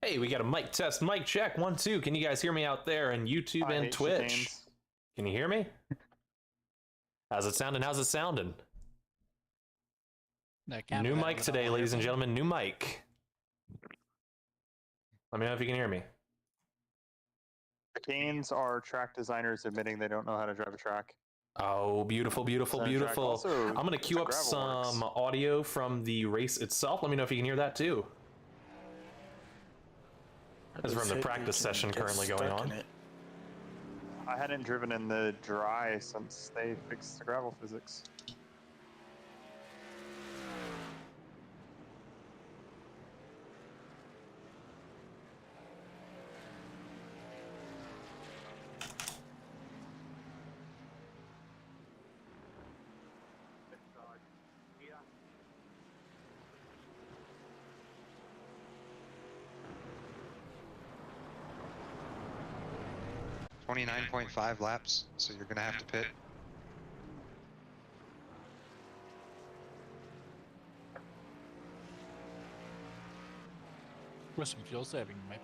Hey, we got a mic test, mic check, 1, 2. Can you guys hear me out there in YouTube and Twitch? Chicanes. Can you hear me? How's it sounding? How's it sounding? New mic today, ladies and gentlemen. New mic. Let me know if you can hear me. Chicanes are track designers admitting they don't know how to drive a track. Oh, beautiful, beautiful, beautiful. Also, I'm going to queue up some audio from the race itself. Let me know if you can hear that too. This is from the practice session currently going on. I hadn't driven in the dry since they fixed the gravel physics. .5 laps, so you're gonna have to pit. With some fuel saving, maybe.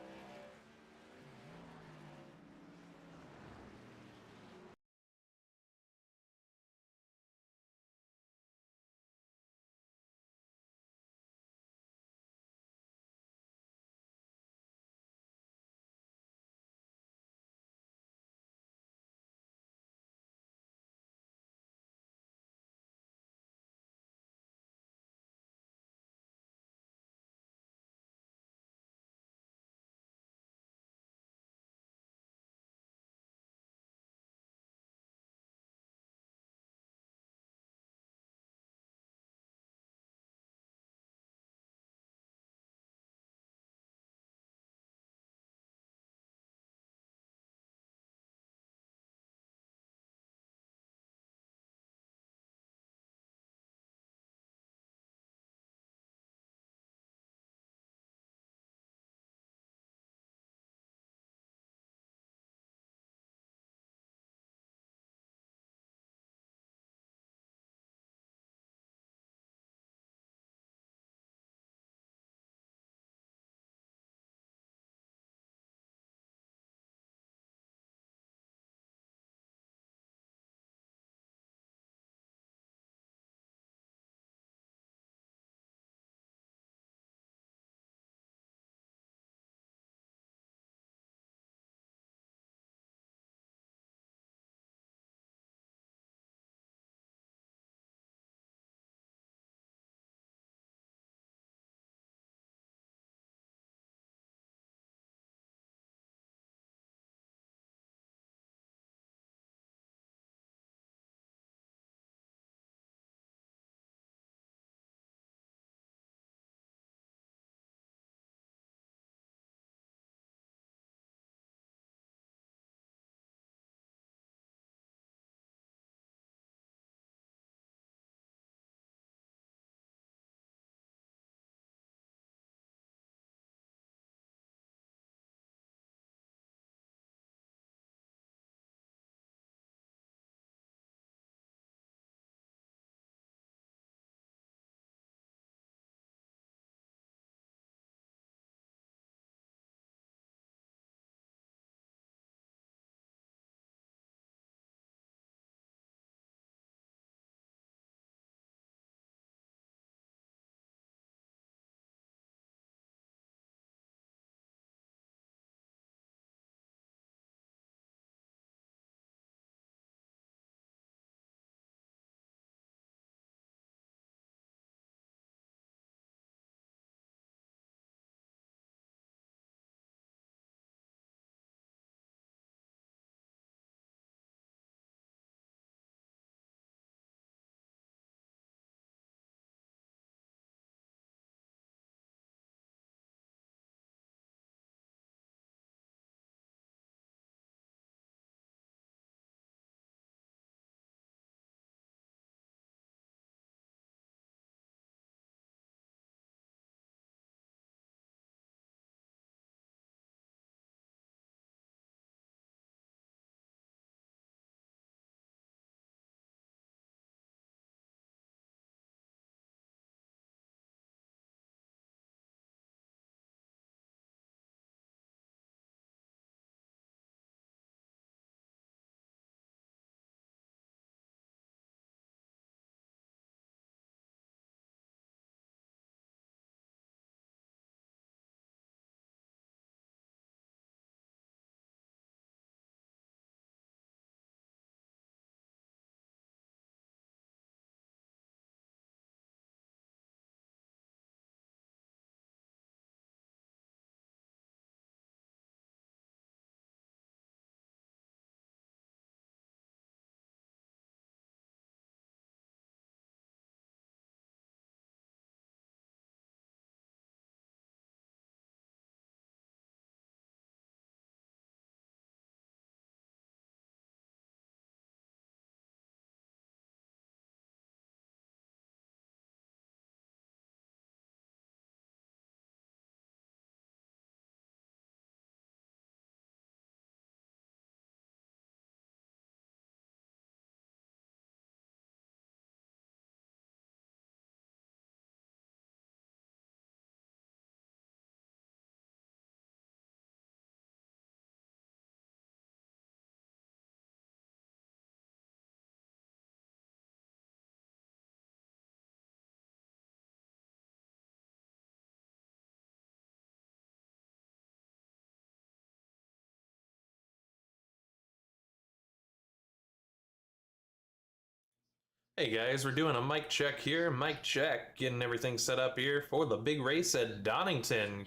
Hey guys, we're doing a mic check here. Mic check, getting everything set up here for the big race at Donnington.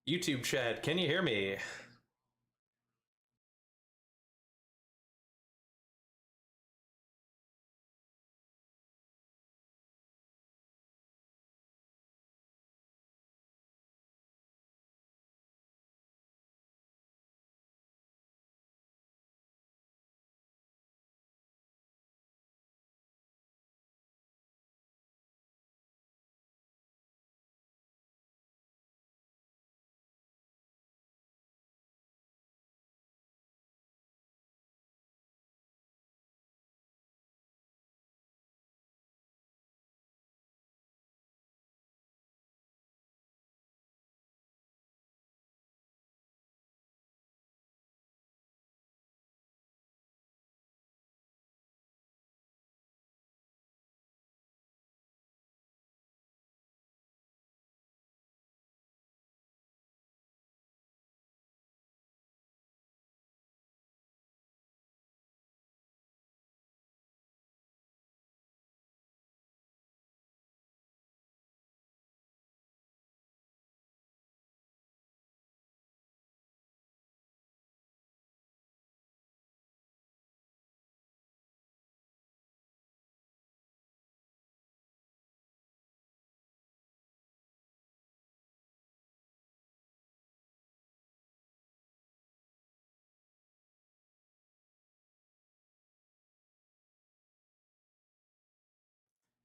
YouTube chat, can you hear me?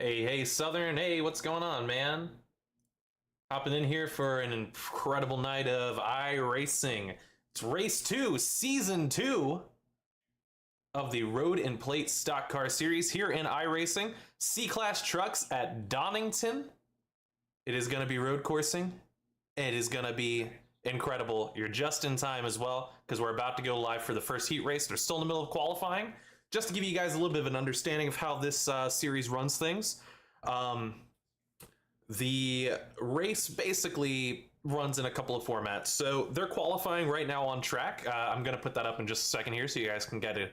Hey, Southern, hey, what's going on, man? Hopping in here for an incredible night of iRacing. It's race 2, season 2 of the Road and Plate Stock Car Series here in iRacing. C-Class trucks at Donnington. It is going to be road coursing. It is going to be incredible. You're just in time as well, because we're about to go live for the first heat race. They're still in the middle of qualifying. Just to give you guys a little bit of an understanding of how this series runs things. The race basically runs in a couple of formats. So they're qualifying right now on track. I'm going to put that up in just a second here so you guys can get a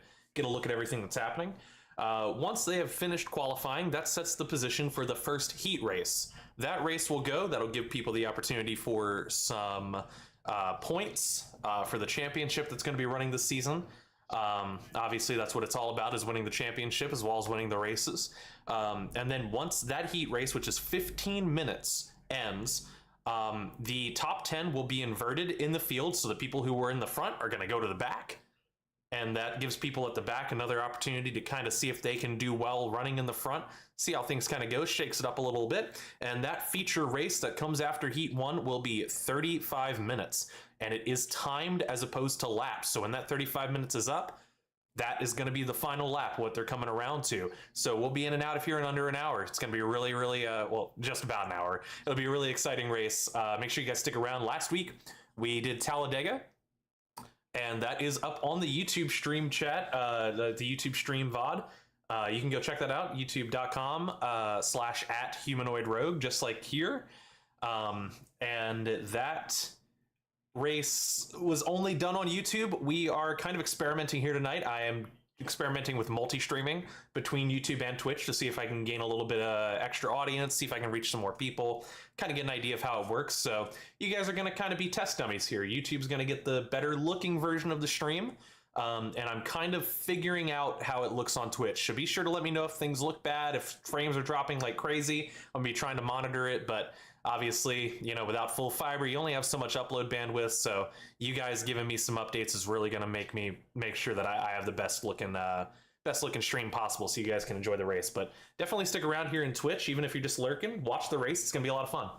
look at everything that's happening. Once they have finished qualifying, that sets the position for the first heat race. That race will go. That'll give people the opportunity for some points for the championship that's going to be running this season. Obviously, that's what it's all about, is winning the championship as well as winning the races. And then once that heat race, which is 15 minutes, ends, the top 10 will be inverted in the field. So the people who were in the front are going to go to the back. And that gives people at the back another opportunity to kind of see if they can do well running in the front, see how things kind of go, shakes it up a little bit. And that feature race that comes after Heat 1 will be 35 minutes. And it is timed as opposed to laps. So when that 35 minutes is up, that is going to be the final lap, what they're coming around to. So we'll be in and out of here in under an hour. It's going to be really, well, just about an hour. It'll be a really exciting race. Make sure you guys stick around. Last week, we did Talladega. And that is up on the YouTube stream chat, the YouTube stream VOD. You can go check that out, youtube.com/@humanoidrogue, just like here. And that race was only done on YouTube. We are kind of experimenting here tonight. I am experimenting with multi-streaming between YouTube and Twitch to see if I can gain a little bit of extra audience, see if I can reach some more people, kind of get an idea of how it works. So you guys are going to kind of be test dummies here. YouTube's going to get the better looking version of the stream. And I'm kind of figuring out how it looks on Twitch. So be sure to let me know if things look bad, if frames are dropping like crazy. I'm going to be trying to monitor it, but obviously, you know, without full fiber, you only have so much upload bandwidth. So you guys giving me some updates is really going to make sure that I have the best looking stream possible, so you guys can enjoy the race. But definitely stick around here in Twitch, even if you're just lurking. Watch the race; it's going to be a lot of fun.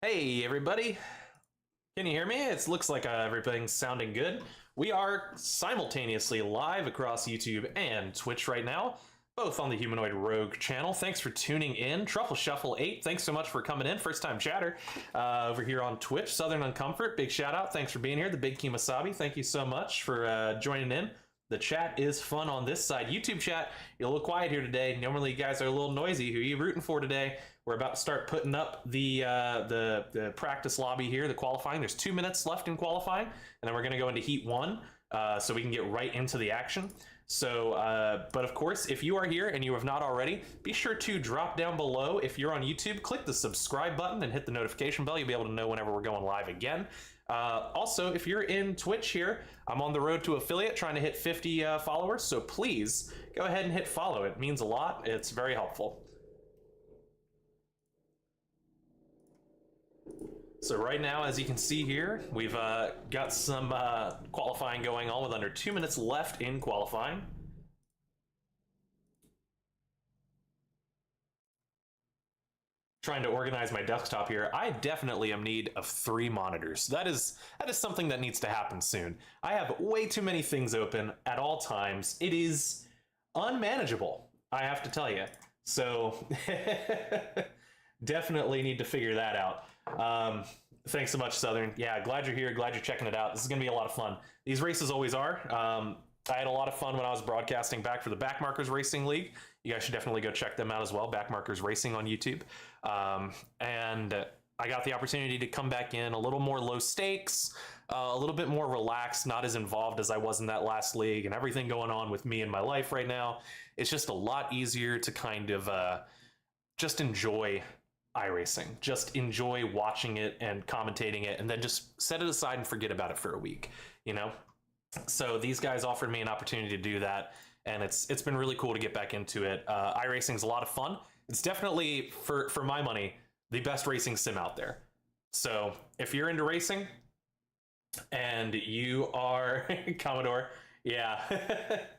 Hey, everybody. Can you hear me? It looks like everything's sounding good. We are simultaneously live across YouTube and Twitch right now, both on the Humanoid Rogue channel. Thanks for tuning in. Truffle Shuffle 8, thanks so much for coming in. First time chatter over here on Twitch. Southern Uncomfort, big shout out. Thanks for being here. The Big Kimasabi, thank you so much for joining in. The chat is fun on this side. YouTube chat, you're a little quiet here today. Normally you guys are a little noisy. Who are you rooting for today? We're about to start putting up the practice lobby here, the qualifying. There's 2 minutes left in qualifying, and then we're going to go into Heat 1 so we can get right into the action. So, but of course, if you are here and you have not already, be sure to drop down below. If you're on YouTube, click the subscribe button and hit the notification bell. You'll be able to know whenever we're going live again. Also, if you're in Twitch here, I'm on the road to affiliate trying to hit 50 followers, so please go ahead and hit follow. It means a lot. It's very helpful. So right now, as you can see here, we've got some qualifying going on with under 2 minutes left in qualifying. Trying to organize my desktop here. I definitely am in need of 3 monitors. That is something that needs to happen soon. I have way too many things open at all times. It is unmanageable, I have to tell you. So definitely need to figure that out. Thanks so much, Southern. Yeah, glad you're here. Glad you're checking it out. This is going to be a lot of fun. These races always are. I had a lot of fun when I was broadcasting back for the Backmarkers Racing League. You guys should definitely go check them out as well. Backmarkers Racing on YouTube. And I got the opportunity to come back in a little more low stakes, a little bit more relaxed, not as involved as I was in that last league, and everything going on with me in my life right now. It's just a lot easier to kind of just enjoy iRacing, just enjoy watching it and commentating it, and then just set it aside and forget about it for a week, you know? So these guys offered me an opportunity to do that, and it's been really cool to get back into it. iRacing is a lot of fun. It's definitely, for my money, the best racing sim out there. So if you're into racing and you are Commodore, yeah,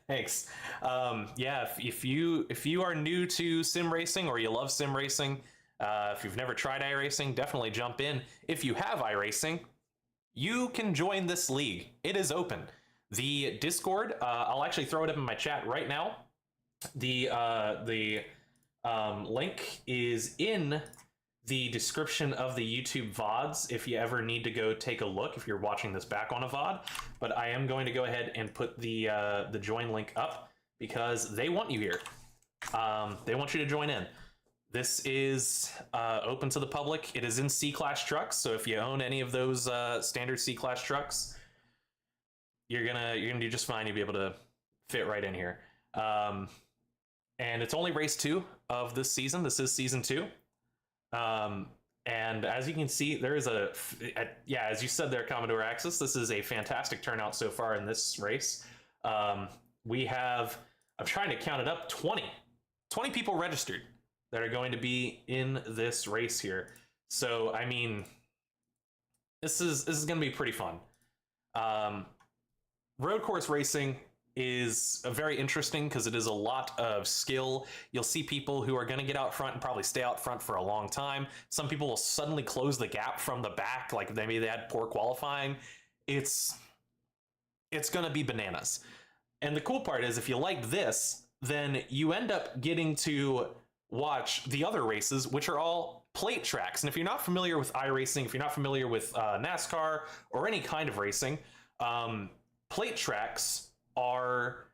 thanks. Yeah, if you are new to sim racing or you love sim racing, if you've never tried iRacing, definitely jump in. If you have iRacing, you can join this league. It is open. The Discord, I'll actually throw it up in my chat right now. The link is in the description of the YouTube VODs if you ever need to go take a look, if you're watching this back on a VOD. But I am going to go ahead and put the join link up because they want you here. They want you to join in. This is open to the public. It is in C-Class trucks, so if you own any of those standard C-Class trucks, you're gonna do just fine. You'll be able to fit right in here. And it's only race 2 of this season. This is season 2. And as you can see, there is yeah, as you said there, Commodore Axis, this is a fantastic turnout so far in this race. We have, I'm trying to count it up, 20 people registered that are going to be in this race here. So, I mean, this is going to be pretty fun. Road course racing is very interesting because it is a lot of skill. You'll see people who are going to get out front and probably stay out front for a long time. Some people will suddenly close the gap from the back, like maybe they had poor qualifying. It's going to be bananas. And the cool part is if you like this, then you end up getting to watch the other races, which are all plate tracks. And if you're not familiar with iRacing, if you're not familiar with NASCAR or any kind of racing, plate tracks are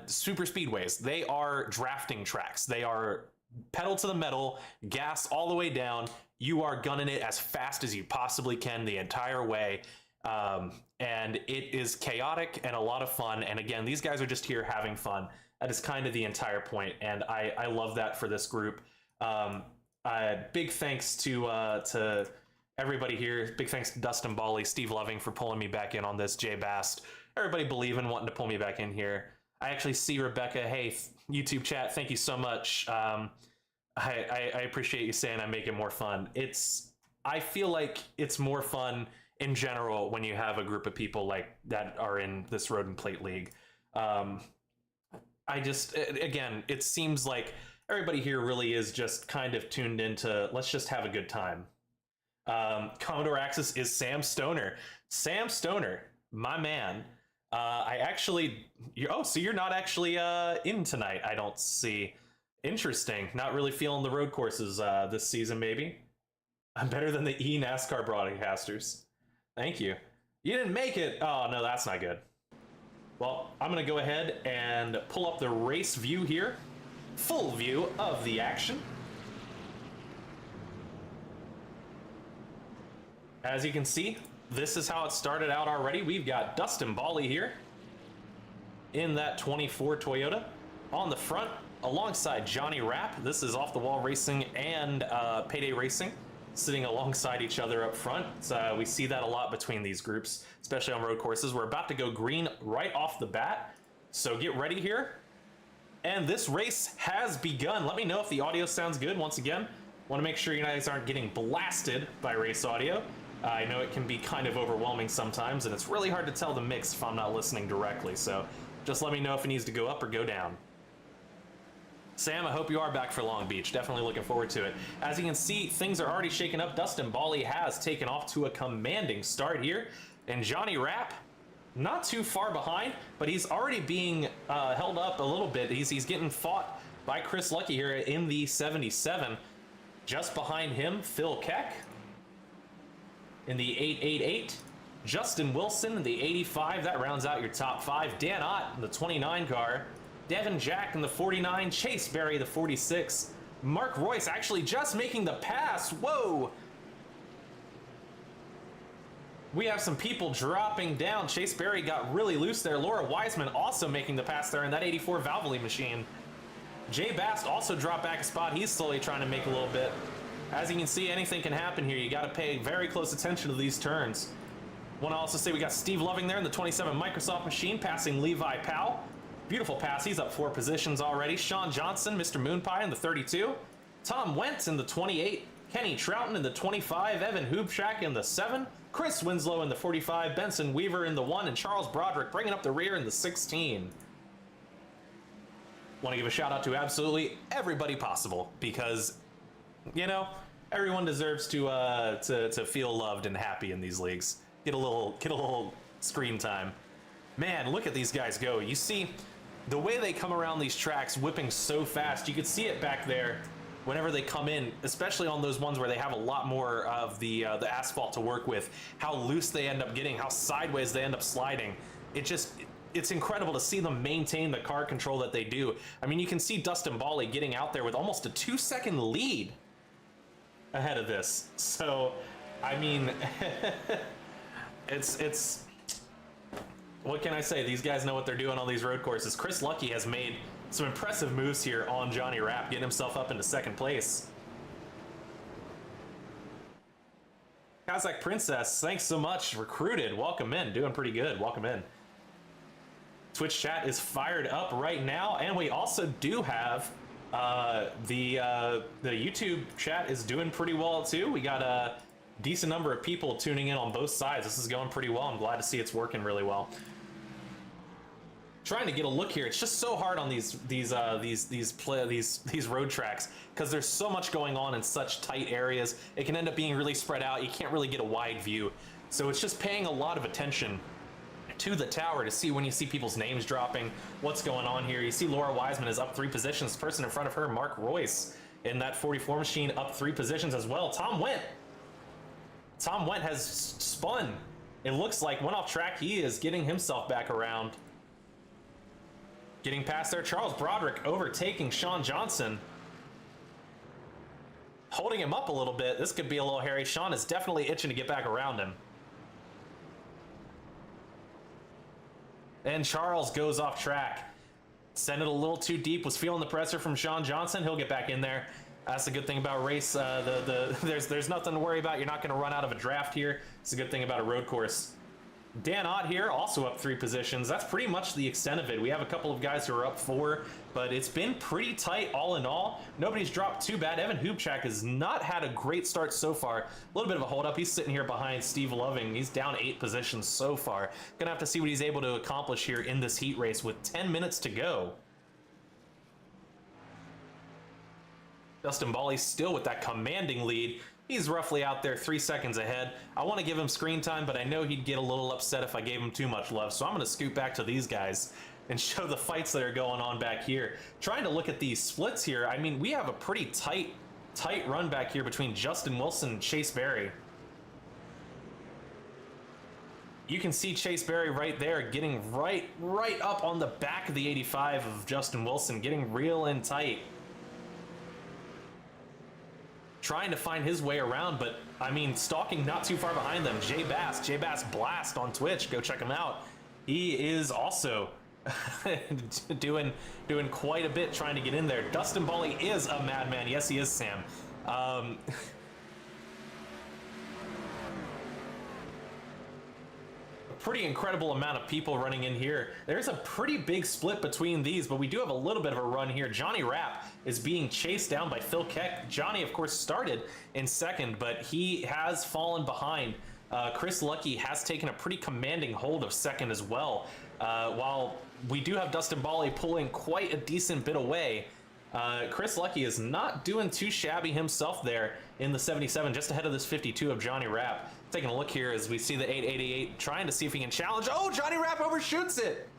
super speedways. They are drafting tracks. They are pedal to the metal, gas all the way down. You are gunning it as fast as you possibly can the entire way. And it is chaotic and a lot of fun. And again, these guys are just here having fun. That is kind of the entire point, and I love that for this group. Big thanks to everybody here. Big thanks to Dustin Bally, Steve Loving for pulling me back in on this, Jay Bast, everybody believing, wanting to pull me back in here. I actually see Rebecca. Hey, YouTube chat, thank you so much. I appreciate you saying I make it more fun. I feel like it's more fun in general when you have a group of people like that are in this Road and Plate League. Again, it seems like everybody here really is just kind of tuned into, let's just have a good time. Commodore Axis is Sam Stoner. Sam Stoner, my man. I actually, so you're not actually in tonight, I don't see. Interesting. Not really feeling the road courses this season, maybe. I'm better than the NASCAR broadcasters. Thank you. You didn't make it. Oh, no, that's not good. Well, I'm going to go ahead and pull up the race view here. Full view of the action. As you can see, this is how it started out already. We've got Dustin Bally here in that 24 Toyota on the front alongside Johnny Rapp. This is Off the Wall Racing and Payday Racing sitting alongside each other up front. So we see that a lot between these groups, especially on road courses. We're about to go green right off the bat, so get ready here. And this race has begun. Let me know if the audio sounds good. Once again, want to make sure you guys aren't getting blasted by race audio. I know it can be kind of overwhelming sometimes, and it's really hard to tell the mix if I'm not listening directly, so just let me know if it needs to go up or go down. Sam, I hope you are back for Long Beach. Definitely looking forward to it. As you can see, things are already shaken up. Dustin Bally has taken off to a commanding start here, and Johnny Rapp, not too far behind, but he's already being held up a little bit. He's getting fought by Chris Lucky here in the 77. Just behind him, Phil Keck in the 888. Justin Wilson in the 85. That rounds out your top five. Dan Ott in the 29 car. Devin Jack in the 49. Chase Berry the 46. Mark Royce actually just making the pass. Whoa! We have some people dropping down. Chase Berry got really loose there. Laura Wiseman also making the pass there in that 84 Valvoline machine. Jay Bast also dropped back a spot. He's slowly trying to make a little bit. As you can see, anything can happen here. You got to pay very close attention to these turns. Want to also say we got Steve Loving there in the 27 Microsoft machine, passing Levi Powell. Beautiful pass. He's up 4 positions already. Sean Johnson, Mr. Moonpie in the 32. Tom Wentz in the 28. Kenny Troughton in the 25. Evan Hoobshack in the 7. Chris Winslow in the 45. Benson Weaver in the 1. And Charles Broderick bringing up the rear in the 16. Want to give a shout out to absolutely everybody possible because, you know, everyone deserves to feel loved and happy in these leagues. Get a little screen time. Man, look at these guys go. You see the way they come around these tracks whipping so fast. You could see it back there whenever they come in, especially on those ones where they have a lot more of the asphalt to work with, how loose they end up getting, how sideways they end up sliding. It's incredible to see them maintain the car control that they do. I mean, you can see Dustin Bally getting out there with almost a 2-second lead ahead of this. So, I mean, it's what can I say? These guys know what they're doing on these road courses. Chris Lucky has made some impressive moves here on Johnny Rapp, getting himself up into 2nd place. Kazakh Princess, thanks so much. Recruited, welcome in. Doing pretty good, welcome in. Twitch chat is fired up right now, and we also do have the YouTube chat is doing pretty well too. We got a decent number of people tuning in on both sides. This is going pretty well. I'm glad to see it's working really well. Trying to get a look here. It's just so hard on these road tracks because there's so much going on in such tight areas. It can end up being really spread out. You can't really get a wide view. So it's just paying a lot of attention to the tower to see when you see people's names dropping, what's going on here. You see Laura Wiseman is up 3 positions. Person in front of her, Mark Royce, in that 44 machine, up 3 positions as well. Tom Went has spun. It looks like went off track. He is getting himself back around. Getting past there, Charles Broderick overtaking Sean Johnson. Holding him up a little bit. This could be a little hairy. Sean is definitely itching to get back around him. And Charles goes off track. Sent it a little too deep, was feeling the pressure from Sean Johnson. He'll get back in there. That's the good thing about race. There's nothing to worry about. You're not going to run out of a draft here. It's a good thing about a road course. Dan Ott here, also up 3 positions. That's pretty much the extent of it. We have a couple of guys who are up 4, but it's been pretty tight all in all. Nobody's dropped too bad. Evan Hoobchak has not had a great start so far. A little bit of a hold up. He's sitting here behind Steve Loving. He's down 8 positions so far. Gonna have to see what he's able to accomplish here in this heat race with 10 minutes to go. Dustin Bally still with that commanding lead. He's roughly out there 3 seconds ahead. I want to give him screen time, but I know he'd get a little upset if I gave him too much love. So I'm going to scoot back to these guys and show the fights that are going on back here. Trying to look at these splits here. I mean, we have a pretty tight run back here between Justin Wilson and Chase Berry. You can see Chase Berry right there getting right up on the back of the 85 of Justin Wilson, getting real in tight. Trying to find his way around, but I mean, stalking not too far behind them. J Bass Blast on Twitch. Go check him out. He is also doing quite a bit trying to get in there. Dustin Bally is a madman. Yes, he is, Sam. A pretty incredible amount of people running in here. There's a pretty big split between these, but we do have a little bit of a run here. Johnny Rapp is being chased down by Phil Keck. Johnny, of course, started in second, but he has fallen behind. Chris Lucky has taken a pretty commanding hold of second as well. While we do have Dustin Bally pulling quite a decent bit away, Chris Lucky is not doing too shabby himself there in the 77, just ahead of this 52 of Johnny Rapp. Taking a look here as we see the 888 trying to see if he can challenge. Oh, Johnny Rapp overshoots it.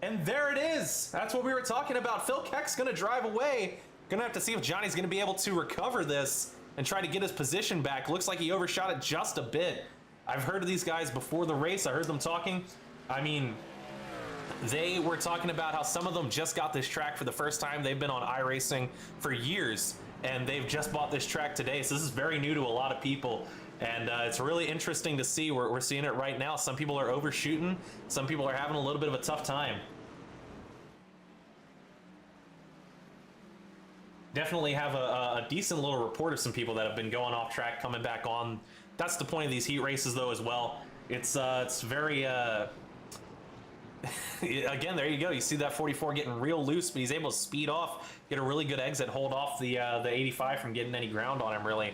And there it is. That's what we were talking about. Phil Keck's going to drive away. Going to have to see if Johnny's going to be able to recover this and try to get his position back. Looks like he overshot it just a bit. I've heard of these guys before the race. I heard them talking. I mean, they were talking about how some of them just got this track for the first time. They've been on iRacing for years, and they've just bought this track today. So this is very new to a lot of people. And it's really interesting to see. We're seeing it right now. Some people are overshooting. Some people are having a little bit of a tough time. Definitely have a decent little report of some people that have been going off track, coming back on. That's the point of these heat races, though, as well. It's very... Again, there you go. You see that 44 getting real loose, but he's able to speed off, get a really good exit, hold off the 85 from getting any ground on him, really.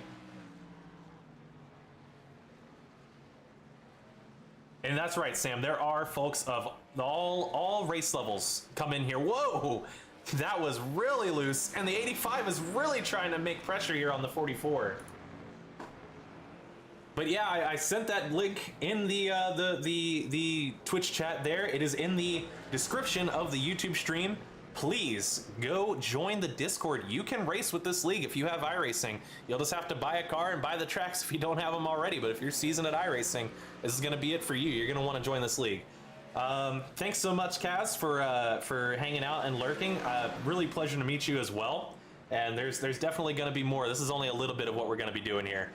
And that's right, Sam. There are folks of all race levels come in here. Whoa, that was really loose. And the 85 is really trying to make pressure here on the 44. But yeah, I sent that link in the Twitch chat there. It is in the description of the YouTube stream. Please go join the Discord. You can race with this league if you have iRacing. You'll just have to buy a car and buy the tracks if you don't have them already. But if you're seasoned at iRacing, this is going to be it for you. You're going to want to join this league. Thanks so much, Kaz, for hanging out and lurking. Really pleasure to meet you as well. And there's definitely going to be more. This is only a little bit of what we're going to be doing here.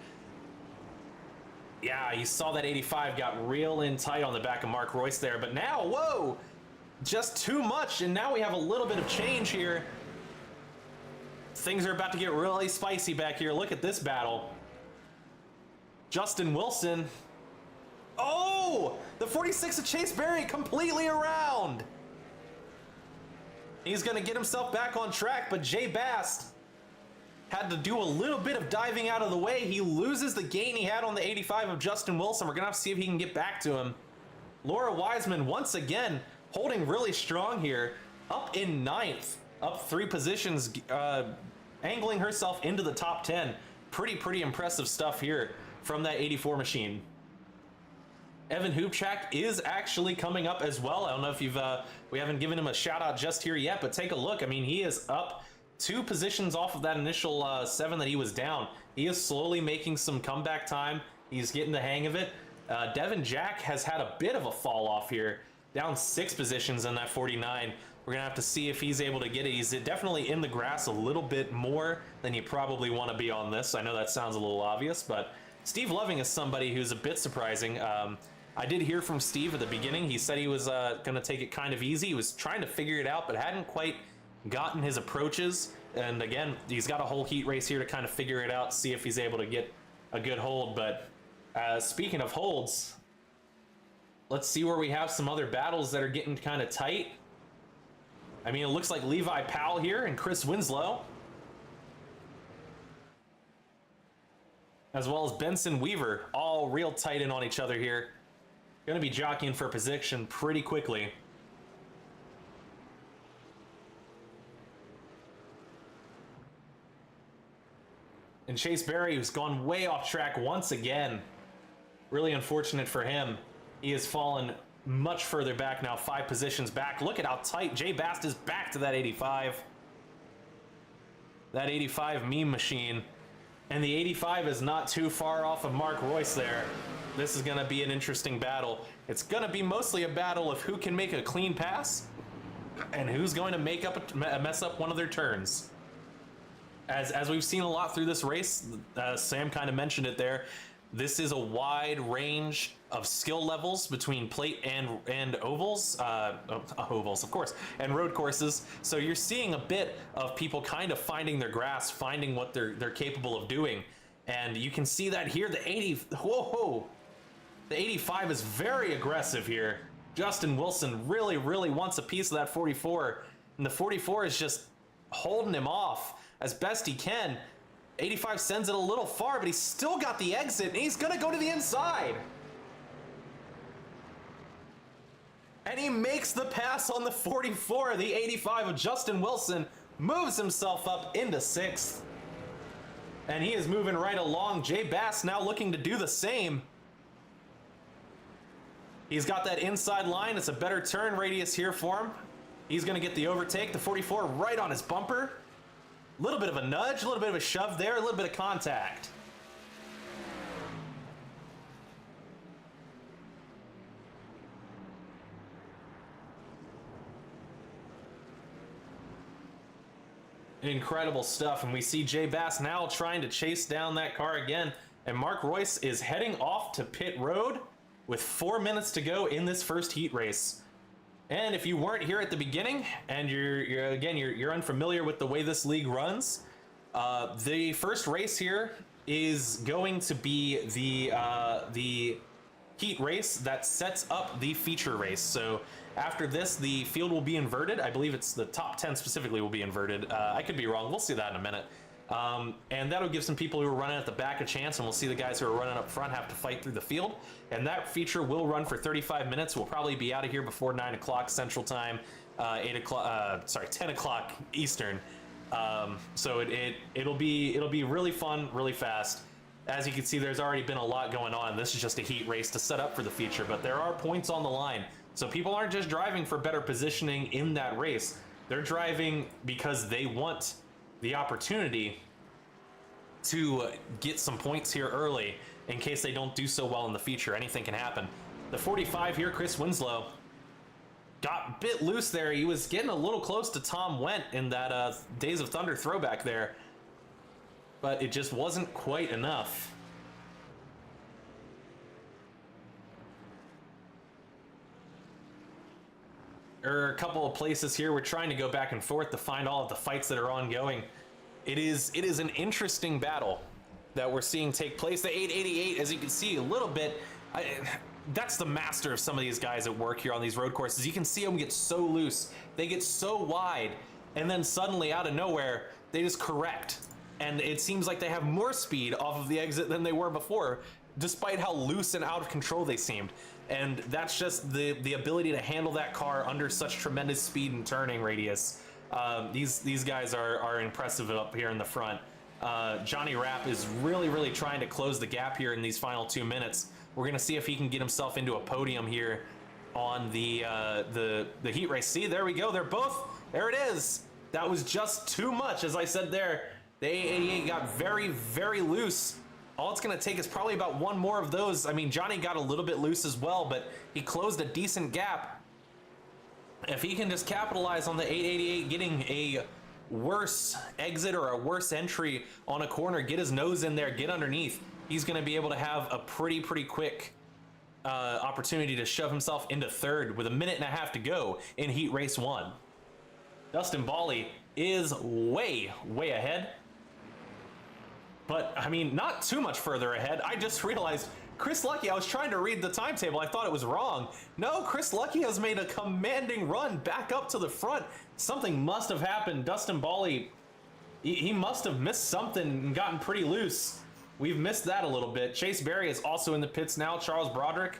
Yeah, you saw that 85 got real in tight on the back of Mark Royce there. But now, whoa! Just too much, and now we have a little bit of change here. Things are about to get really spicy back here. Look at this battle. Justin Wilson. Oh! The 46 of Chase Berry completely around. He's going to get himself back on track, but Jay Bast had to do a little bit of diving out of the way. He loses the gain he had on the 85 of Justin Wilson. We're going to have to see if he can get back to him. Laura Wiseman, once again, holding really strong here, up in 9th, up 3 positions, angling herself into the top 10. Pretty impressive stuff here from that 84 machine. Evan Hoopchak is actually coming up as well. I don't know if we haven't given him a shout out just here yet, but take a look. I mean, he is up 2 positions off of that initial 7 that he was down. He is slowly making some comeback time. He's getting the hang of it. Devin Jack has had a bit of a fall off here, down 6 positions in that 49. We're gonna have to see if he's able to get it. He's definitely in the grass a little bit more than you probably want to be on this. I know that sounds a little obvious, but Steve Loving is somebody who's a bit surprising. I did hear from Steve at the beginning. He said he was gonna take it kind of easy. He was trying to figure it out, but hadn't quite gotten his approaches. And again, he's got a whole heat race here to kind of figure it out, see if he's able to get a good hold. But speaking of holds, let's see where we have some other battles that are getting kind of tight. I mean, it looks like Levi Powell here and Chris Winslow, as well as Benson Weaver, all real tight in on each other here. Going to be jockeying for position pretty quickly. And Chase Berry, who's gone way off track once again. Really unfortunate for him. He has fallen much further back now, 5 positions back. Look at how tight Jay Bast is back to that 85. That 85 meme machine. And the 85 is not too far off of Mark Royce there. This is going to be an interesting battle. It's going to be mostly a battle of who can make a clean pass and who's going to mess up one of their turns. As we've seen a lot through this race, Sam kind of mentioned it there, this is a wide range of skill levels between plate and ovals, ovals of course, and road courses. So you're seeing a bit of people kind of finding their grasp, finding what they're capable of doing. And you can see that here, the 85 is very aggressive here. Justin Wilson really wants a piece of that 44, and the 44 is just holding him off as best he can. 85 sends it a little far, but he's still got the exit, and he's gonna go to the inside. And he makes the pass on the 44. The 85 of Justin Wilson moves himself up into 6th. And he is moving right along. Jay Bass now looking to do the same. He's got that inside line. It's a better turn radius here for him. He's gonna get the overtake. The 44 right on his bumper. A little bit of a nudge, a little bit of a shove there, a little bit of contact. Incredible stuff, and we see Jay Bass now trying to chase down that car again, and Mark Royce is heading off to pit road with 4 minutes to go in this first heat race. And if you weren't here at the beginning and you're unfamiliar with the way this league runs, the first race here is going to be the heat race that sets up the feature race. So after this, the field will be inverted. I believe it's the top 10 specifically will be inverted. I could be wrong. We'll see that in a minute. And that'll give some people who are running at the back a chance, and we'll see the guys who are running up front have to fight through the field. And that feature will run for 35 minutes. We'll probably be out of here before 9 o'clock Central Time, 10 o'clock Eastern. So it'll be really fun, really fast. As you can see, there's already been a lot going on. This is just a heat race to set up for the feature, but there are points on the line. So people aren't just driving for better positioning in that race. They're driving because they want the opportunity to get some points here early in case they don't do so well in the feature. Anything can happen. The 45 here, Chris Winslow, got a bit loose there. He was getting a little close to Tom Wendt in that Days of Thunder throwback there, but it just wasn't quite enough. There are a couple of places here we're trying to go back and forth to find all of the fights that are ongoing. It is an interesting battle that we're seeing take place. The 888, as you can see a little bit, that's the master of some of these guys at work here on these road courses. You can see them get so loose, they get so wide, and then suddenly out of nowhere, they just correct. And it seems like they have more speed off of the exit than they were before, despite how loose and out of control they seemed. And that's just the ability to handle that car under such tremendous speed and turning radius. These guys are impressive up here in the front. Johnny Rapp is really trying to close the gap here in these final 2 minutes. We're gonna see if he can get himself into a podium here on the heat race. See, there we go. They're both, there it is. That was just too much, as I said there. The 888 got very loose. All it's going to take is probably about one more of those. I mean, Johnny got a little bit loose as well, but he closed a decent gap. If he can just capitalize on the 888 getting a worse exit or a worse entry on a corner, get his nose in there, get underneath, he's going to be able to have a pretty quick opportunity to shove himself into third with 1.5 minutes to go in Heat Race 1. Dustin Bally is way ahead. But, I mean, not too much further ahead. I just realized Chris Lucky, I was trying to read the timetable. I thought it was wrong. No, Chris Lucky has made a commanding run back up to the front. Something must have happened. Dustin Bally, he must have missed something and gotten pretty loose. We've missed that a little bit. Chase Berry is also in the pits now. Charles Broderick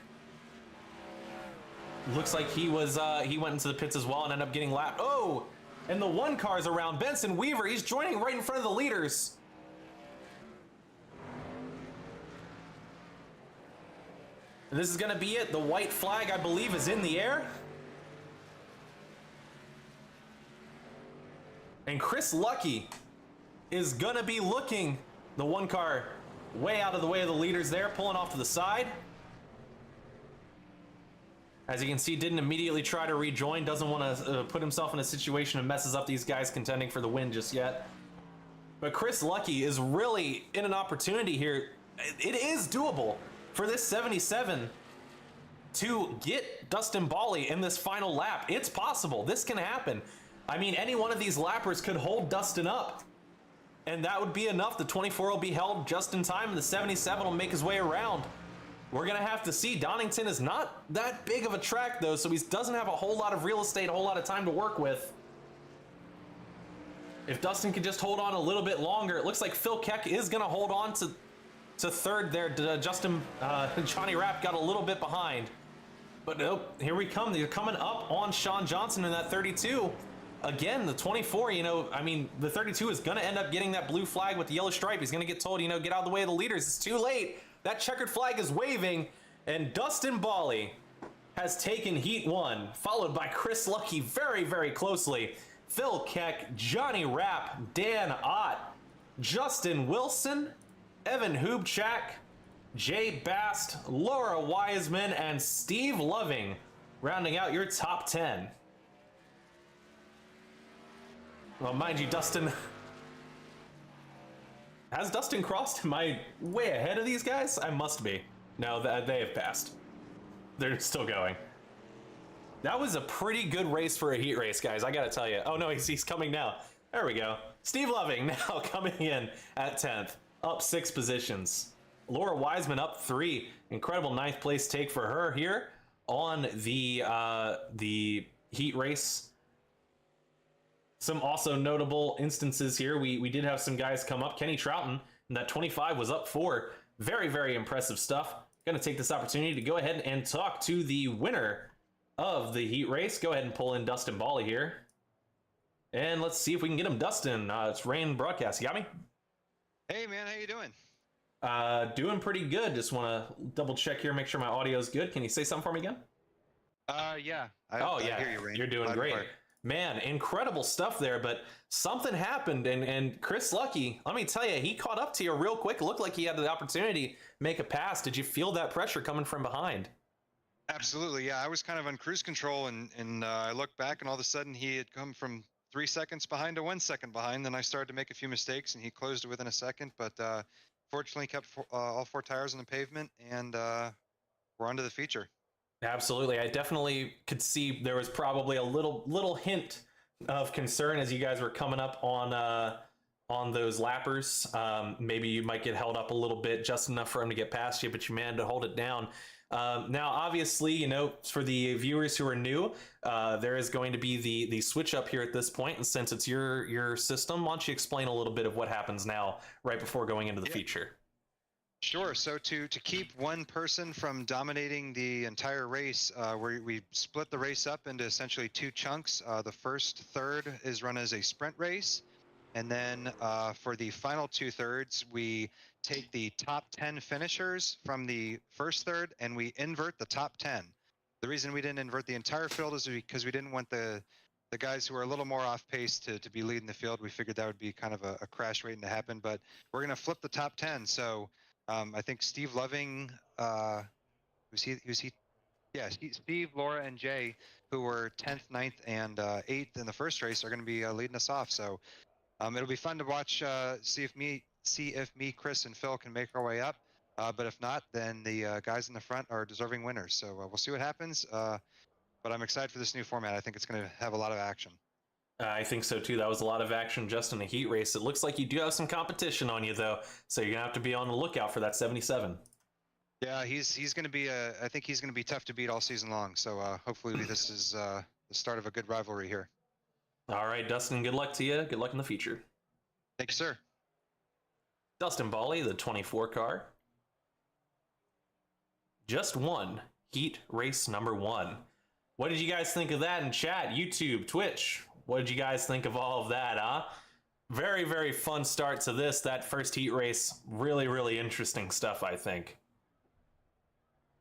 looks like he went into the pits as well and ended up getting lapped. Oh, and the one car's around. Benson Weaver, he's joining right in front of the leaders. And this is going to be it. The white flag, I believe, is in the air. And Chris Lucky is going to be looking the one car way out of the way of the leaders there, pulling off to the side. As you can see, didn't immediately try to rejoin, doesn't want to put himself in a situation and messes up these guys contending for the win just yet. But Chris Lucky is really in an opportunity here. It is doable for this 77 to get Dustin Bally in this final lap. It's possible. This can happen. I mean, any one of these lappers could hold Dustin up, and that would be enough. The 24 will be held just in time, and the 77 will make his way around. We're going to have to see. Donnington is not that big of a track, though, so he doesn't have a whole lot of real estate, a whole lot of time to work with. If Dustin could just hold on a little bit longer, it looks like Phil Keck is going to hold on to third there. Johnny Rapp got a little bit behind. But nope, here we come. They're coming up on Sean Johnson in that 32. Again, the 24, I mean, the 32 is going to end up getting that blue flag with the yellow stripe. He's going to get told, get out of the way of the leaders. It's too late. That checkered flag is waving, and Dustin Bally has taken Heat 1, followed by Chris Lucky very, very closely. Phil Keck, Johnny Rapp, Dan Ott, Justin Wilson, Evan Hubchak, Jay Bast, Laura Wiseman, and Steve Loving rounding out your top 10. Well, mind you, Dustin... Has Dustin crossed? Am I way ahead of these guys? I must be. No, they have passed. They're still going. That was a pretty good race for a heat race, guys. I gotta tell you. Oh no, he's coming now. There we go. Steve Loving now coming in at 10th, up 6 positions. Laura Wiseman up 3. Incredible 9th place take for her here on the heat race. Some also notable instances here. We did have some guys come up. Kenny Troughton, and that 25 was up 4. Very, very impressive stuff. Going to take this opportunity to go ahead and talk to the winner of the heat race. Go ahead and pull in Dustin Bally here. And let's see if we can get him. Dustin, it's Rain Broadcast. You got me? Hey, man. How you doing? Doing pretty good. Just want to double check here, make sure my audio is good. Can you say something for me again? Yeah. I hear you, Rain. You're doing great. Man, incredible stuff there, but something happened, and Chris Lucky, let me tell you, he caught up to you real quick. It looked like he had the opportunity to make a pass. Did you feel that pressure coming from behind? Absolutely, yeah. I was kind of on cruise control, and I looked back, and all of a sudden he had come from 3 seconds behind to 1 second behind. Then I started to make a few mistakes, and he closed it within a second, but fortunately kept all 4 tires on the pavement, and we're on to the feature. Absolutely. I definitely could see there was probably a little hint of concern as you guys were coming up on those lappers. Maybe you might get held up a little bit, just enough for him to get past you, but you managed to hold it down. Now, obviously, for the viewers who are new, there is going to be the switch up here at this point, and since it's your system, why don't you explain a little bit of what happens now right before going into the feature? Sure. So to keep one person from dominating the entire race, we split the race up into essentially 2 chunks. The first third is run as a sprint race. And then for the final 2/3, we take the top 10 finishers from the first third and we invert the top 10. The reason we didn't invert the entire field is because we didn't want the guys who are a little more off pace to be leading the field. We figured that would be kind of a crash waiting to happen, but we're going to flip the top 10. So I think Steve Loving, Steve, Laura, and Jay, who were 10th, 9th, and 8th in the first race, are going to be leading us off. So it'll be fun to watch, see if me, Chris, and Phil can make our way up. But if not, then the guys in the front are deserving winners. So we'll see what happens. But I'm excited for this new format. I think it's going to have a lot of action. I think so too. That was a lot of action just in a heat race. It looks like you do have some competition on you though, so you're gonna have to be on the lookout for that 77. Yeah, he's gonna be I think he's gonna be tough to beat all season long. So hopefully this is the start of a good rivalry here. All right, Dustin. Good luck to you. Good luck in the feature. Thank you, sir. Dustin Bally, the 24 car, just won heat race number 1. What did you guys think of that in chat, YouTube, Twitch? What did you guys think of all of that, huh? Very, very fun start to this. That first heat race, really, really interesting stuff, I think.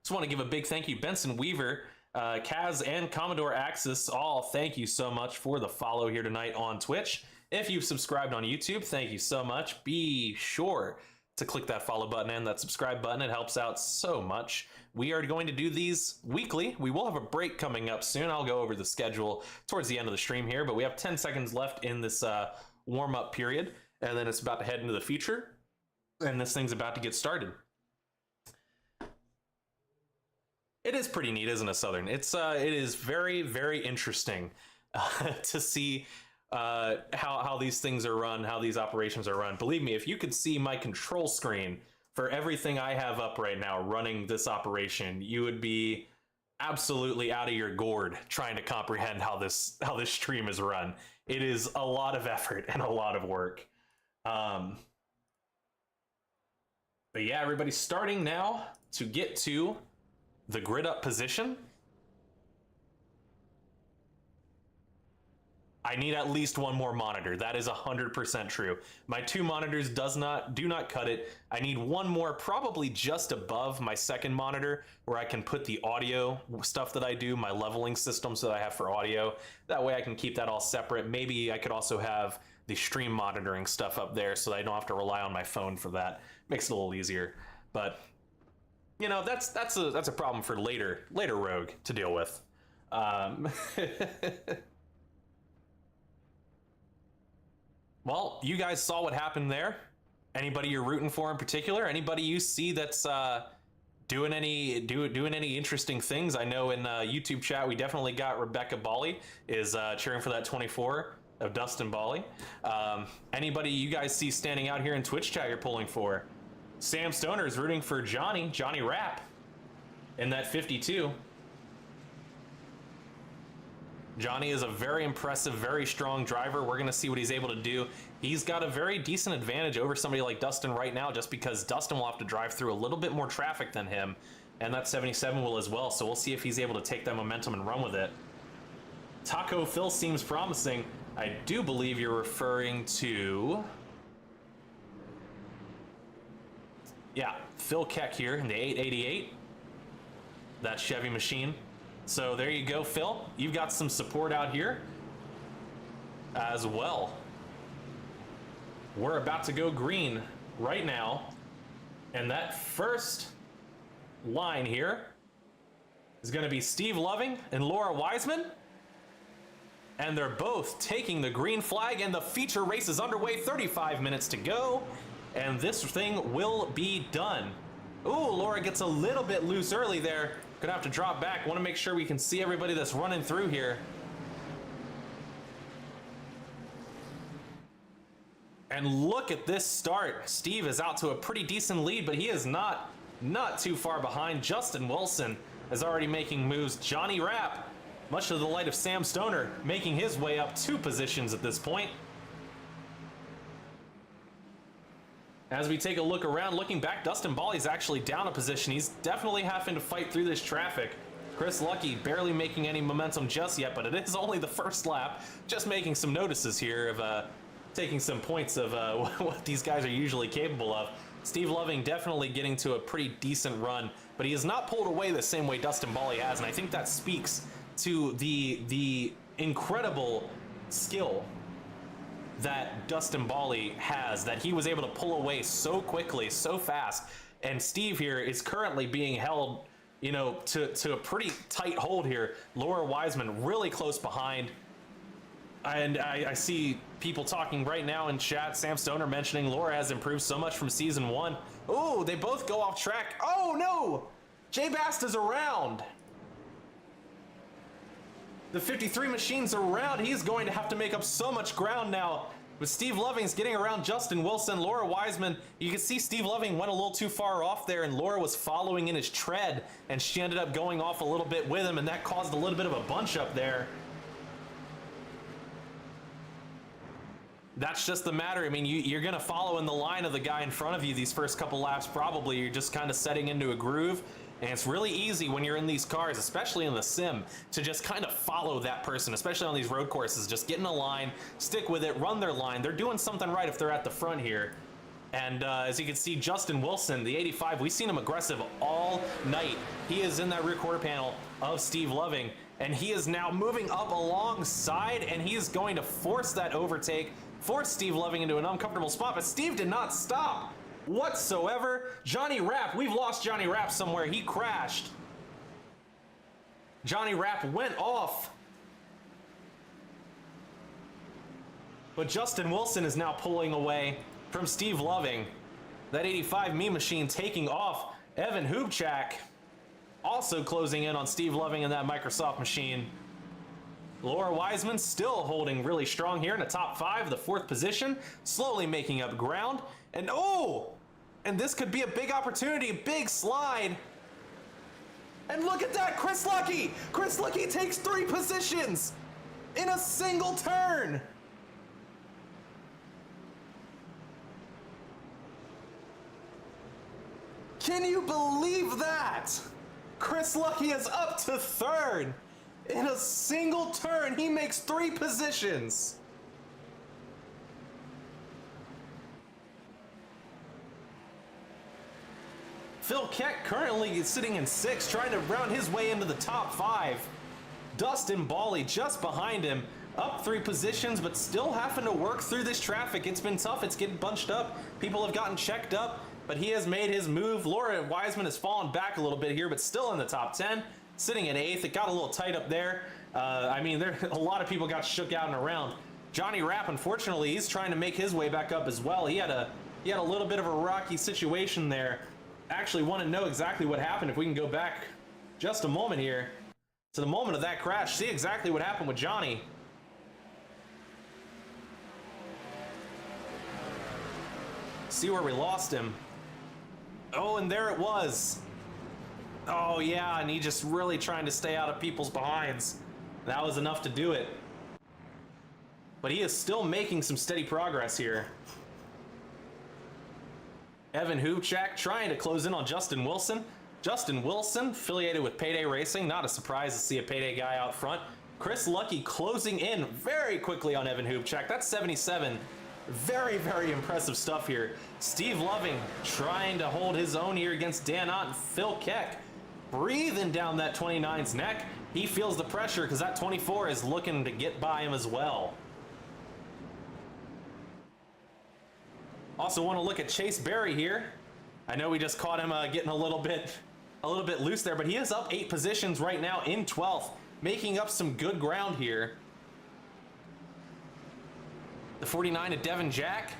Just want to give a big thank you, Benson Weaver, Kaz, and Commodore Axis. All thank you so much for the follow here tonight on Twitch. If you've subscribed on YouTube, thank you so much. Be sure to click that follow button and that subscribe button. It helps out so much. We are going to do these weekly. We will have a break coming up soon. I'll go over the schedule towards the end of the stream here, but we have 10 seconds left in this warm-up period, and then it's about to head into the feature, and this thing's about to get started. It is pretty neat, isn't it, Southern? It is very, very interesting to see how these things are run, how these operations are run. Believe me, if you could see my control screen for everything I have up right now running this operation, you would be absolutely out of your gourd trying to comprehend how this stream is run. It is a lot of effort and a lot of work. But yeah, everybody's starting now to get to the grid up position. I need at least one more monitor. That is 100% true. My 2 monitors do not cut it. I need one more, probably just above my second monitor, where I can put the audio stuff that I do, my leveling systems that I have for audio. That way I can keep that all separate. Maybe I could also have the stream monitoring stuff up there so that I don't have to rely on my phone for that. Makes it a little easier. But you know, that's a problem for later Rogue to deal with. Well, you guys saw what happened there. Anybody you're rooting for in particular? Anybody you see that's doing any interesting things? I know in YouTube chat we definitely got Rebecca Bali is cheering for that 24 of Dustin Bali. Anybody you guys see standing out here in Twitch chat you're pulling for? Sam Stoner is rooting for Johnny Rapp in that 52. Johnny is a very impressive, very strong driver. We're going to see what he's able to do. He's got a very decent advantage over somebody like Dustin right now, just because Dustin will have to drive through a little bit more traffic than him, and that 77 will as well. So we'll see if he's able to take that momentum and run with it. Taco Phil seems promising. I do believe you're referring to... yeah, Phil Keck here in the 888. That Chevy machine. So there you go, Phil. You've got some support out here as well. We're about to go green right now. And that first line here is going to be Steve Loving and Laura Wiseman. And they're both taking the green flag, and the feature race is underway. 35 minutes to go. And this thing will be done. Ooh, Laura gets a little bit loose early there. Gonna have to drop back. Want to make sure we can see everybody that's running through here. And look at this start. Steve is out to a pretty decent lead, but he is not too far behind. Justin Wilson is already making moves. Johnny Rapp, much to the light of Sam Stoner, making his way up 2 positions at this point. As we take a look around, looking back, Dustin Bali's actually down a position. He's definitely having to fight through this traffic. Chris Lucky barely making any momentum just yet, but it is only the first lap. Just making some notices here of taking some points of what these guys are usually capable of. Steve Loving definitely getting to a pretty decent run, but he has not pulled away the same way Dustin Bali has, and I think that speaks to the incredible skill that Dustin Bali has, that he was able to pull away so quickly, so fast. And Steve here is currently being held, you know, to a pretty tight hold here. Laura Wiseman really close behind. And I see people talking right now in chat. Sam Stoner mentioning Laura has improved so much from season 1. Oh, they both go off track. Oh no! Jay Bast is around. The 53 machine's around. He's going to have to make up so much ground now. With Steve Loving's getting around Justin Wilson, Laura Wiseman. You can see Steve Loving went a little too far off there, and Laura was following in his tread, and she ended up going off a little bit with him, and that caused a little bit of a bunch up there. That's just the matter. I mean, you're going to follow in the line of the guy in front of you these first couple laps probably. You're just kind of setting into a groove. And it's really easy when you're in these cars, especially in the sim, to just kind of follow that person, especially on these road courses. Just get in a line, stick with it, run their line. They're doing something right if they're at the front here. And as you can see, Justin Wilson, the 85, we've seen him aggressive all night. He is in that rear quarter panel of Steve Loving, and he is now moving up alongside, and he is going to force that overtake, force Steve Loving into an uncomfortable spot, but Steve did not stop whatsoever. Johnny Rapp, we've lost Johnny Rapp somewhere. He crashed. Johnny Rapp went off. But Justin Wilson is now pulling away from Steve Loving. That 85 Mean Machine taking off. Evan Hubchak also closing in on Steve Loving in that Microsoft machine. Laura Wiseman still holding really strong here in the top 5, the 4th position, slowly making up ground. And and this could be a big opportunity, big slide. And look at that, Chris Lucky! Chris Lucky takes 3 positions in a single turn. Can you believe that? Chris Lucky is up to 3rd. In a single turn, he makes 3 positions. Phil Keck currently sitting in 6th, trying to round his way into the top 5. Dustin Bawley just behind him, up 3 positions, but still having to work through this traffic. It's been tough, it's getting bunched up. People have gotten checked up, but he has made his move. Laura Wiseman has fallen back a little bit here, but still in the top 10, sitting in 8th. It got a little tight up there. I mean, a lot of people got shook out and around. Johnny Rapp, unfortunately, he's trying to make his way back up as well. He had a little bit of a rocky situation there. Actually want to know exactly what happened if we can go back just a moment here to the moment of that crash. See exactly what happened with Johnny. See where we lost him. Oh, and there it was. Oh yeah, and he just really trying to stay out of people's behinds. That was enough to do it. But he is still making some steady progress here. Evan Hubchak trying to close in on Justin Wilson. Justin Wilson, affiliated with Payday Racing. Not a surprise to see a Payday guy out front. Chris Lucky closing in very quickly on Evan Hubchak. That's 77. Very, very impressive stuff here. Steve Loving trying to hold his own here against Dan Ott and Phil Keck. Breathing down that 29's neck. He feels the pressure because that 24 is looking to get by him as well. Also want to look at Chase Berry here. I know we just caught him getting a little bit loose there, but he is up 8 positions right now in 12th, making up some good ground here. The 49 of Devin Jack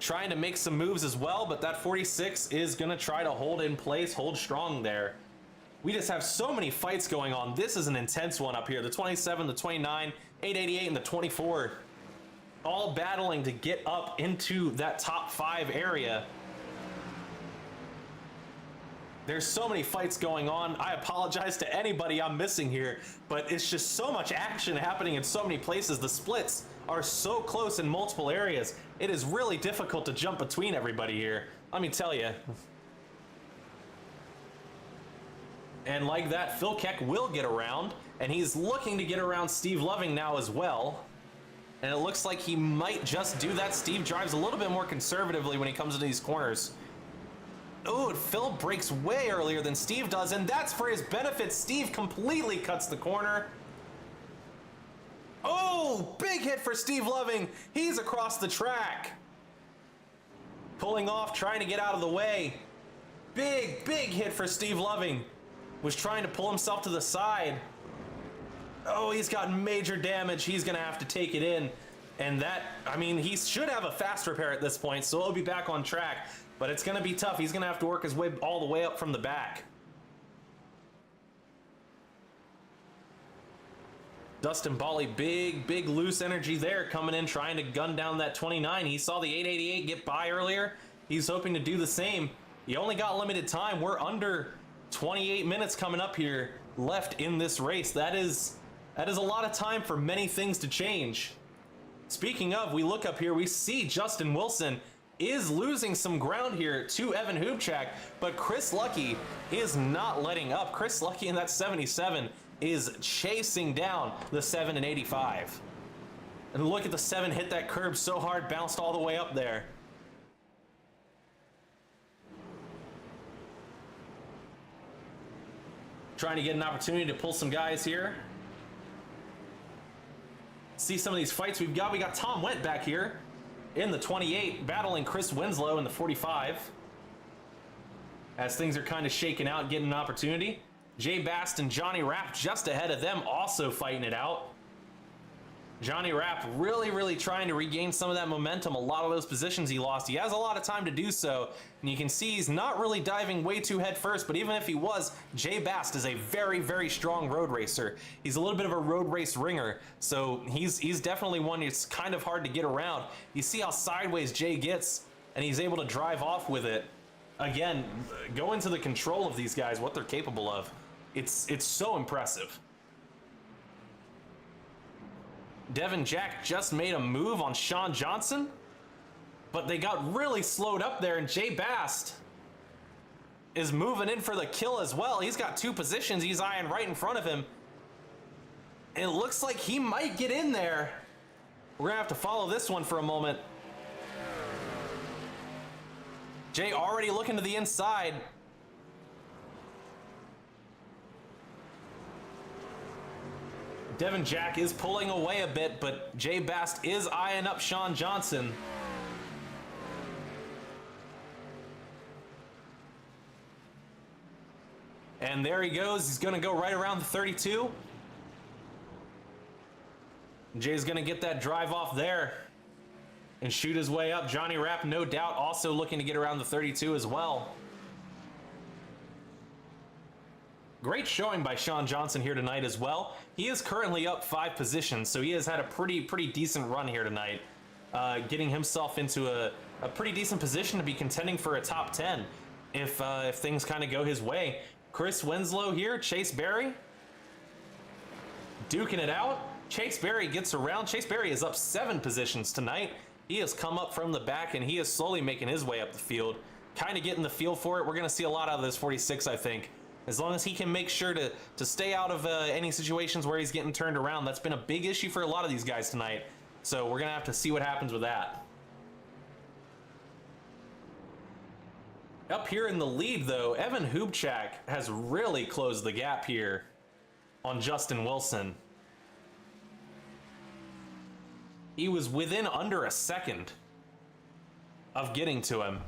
trying to make some moves as well, but that 46 is going to try to hold in place, hold strong there. We just have so many fights going on. This is an intense one up here. The 27, the 29, 888, and the 24. All battling to get up into that top 5 area. There's so many fights going on. I apologize to anybody I'm missing here, but it's just so much action happening in so many places. The splits are so close in multiple areas. It is really difficult to jump between everybody here. Let me tell you. And like that, Phil Keck will get around, and he's looking to get around Steve Loving now as well. And it looks like he might just do that. Steve drives a little bit more conservatively when he comes into these corners. Oh, Phil breaks way earlier than Steve does, and that's for his benefit. Steve completely cuts the corner. Oh, big hit for Steve Loving. He's across the track. Pulling off, trying to get out of the way. Big hit for Steve Loving. Was trying to pull himself to the side. Oh, he's got major damage. He's going to have to take it in. And that, I mean, he should have a fast repair at this point, so he'll be back on track. But it's going to be tough. He's going to have to work his way all the way up from the back. Dustin Bawley, big loose energy there, coming in, trying to gun down that 29. He saw the 888 get by earlier. He's hoping to do the same. He only got limited time. We're under 28 minutes coming up here left in this race. That is a lot of time for many things to change. Speaking of, we look up here, we see Justin Wilson is losing some ground here to Evan Hubchak, but Chris Lucky is not letting up. Chris Lucky in that 77 is chasing down the 7 and 85. And look at the 7 hit that curb so hard, bounced all the way up there. Trying to get an opportunity to pull some guys here. See some of these fights we've got. We got Tom Wendt back here in the 28, battling Chris Winslow in the 45. As things are kind of shaking out, getting an opportunity. Jay Bast and Johnny Rapp just ahead of them, also fighting it out. Johnny Rapp really trying to regain some of that momentum. A lot of those positions he lost. He has a lot of time to do so, and you can see he's not really diving way too head first, but even if he was, Jay Bast is a very strong road racer. He's a little bit of a road race ringer, so he's definitely one that's kind of hard to get around. You see how sideways Jay gets, and he's able to drive off with it. Again, go into the control of these guys, what they're capable of. It's so impressive. Devin Jack just made a move on Sean Johnson, but they got really slowed up there, and Jay Bast is moving in for the kill as well. He's got 2 positions. He's eyeing right in front of him. And it looks like he might get in there. We're gonna have to follow this one for a moment. Jay already looking to the inside. Devin Jack is pulling away a bit, but Jay Bast is eyeing up Sean Johnson. And there he goes. He's going to go right around the 32. Jay's going to get that drive off there and shoot his way up. Johnny Rapp, no doubt, also looking to get around the 32 as well. Great showing by Sean Johnson here tonight as well. He is currently up 5 positions, so he has had a pretty decent run here tonight, getting himself into a pretty decent position to be contending for a top 10 if things kind of go his way. Chris Winslow here, Chase Berry duking it out. Chase Berry gets around. Chase Berry is up 7 positions tonight. He has come up from the back, and he is slowly making his way up the field, kind of getting the feel for it. We're going to see a lot out of this 46, I think. As long as he can make sure to stay out of any situations where he's getting turned around. That's been a big issue for a lot of these guys tonight. So we're going to have to see what happens with that. Up here in the lead, though, Evan Hubchak has really closed the gap here on Justin Wilson. He was within under a second of getting to him.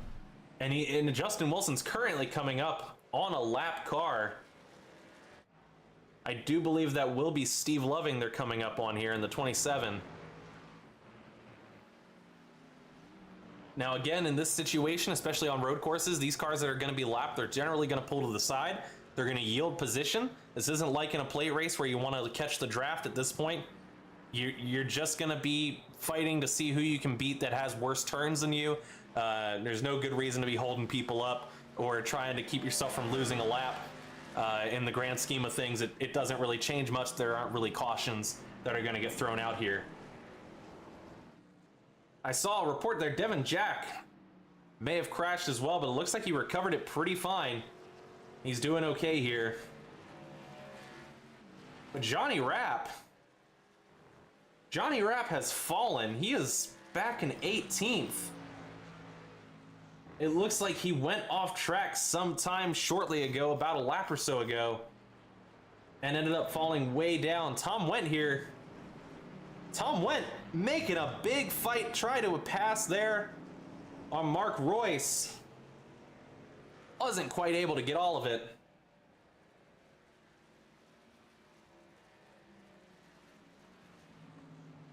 And Justin Wilson's currently coming up on a lap car. I do believe that will be Steve Loving they're coming up on here in the 27. Now again, in this situation, especially on road courses, these cars that are going to be lapped, they're generally going to pull to the side. They're going to yield position. This isn't like in a plate race where you want to catch the draft at this point. You're just going to be fighting to see who you can beat that has worse turns than you. There's no good reason to be holding people up or trying to keep yourself from losing a lap. In the grand scheme of things, it doesn't really change much. There aren't really cautions that are going to get thrown out here. I saw a report there, Devin Jack may have crashed as well, but it looks like he recovered it pretty fine. He's doing okay here. But Johnny Rapp has fallen. He is back in 18th. It looks like he went off track sometime shortly ago, about a lap or so ago, and ended up falling way down. Tom Wendt here. Tom Wendt making a big fight, try to pass there on Mark Royce. Wasn't quite able to get all of it.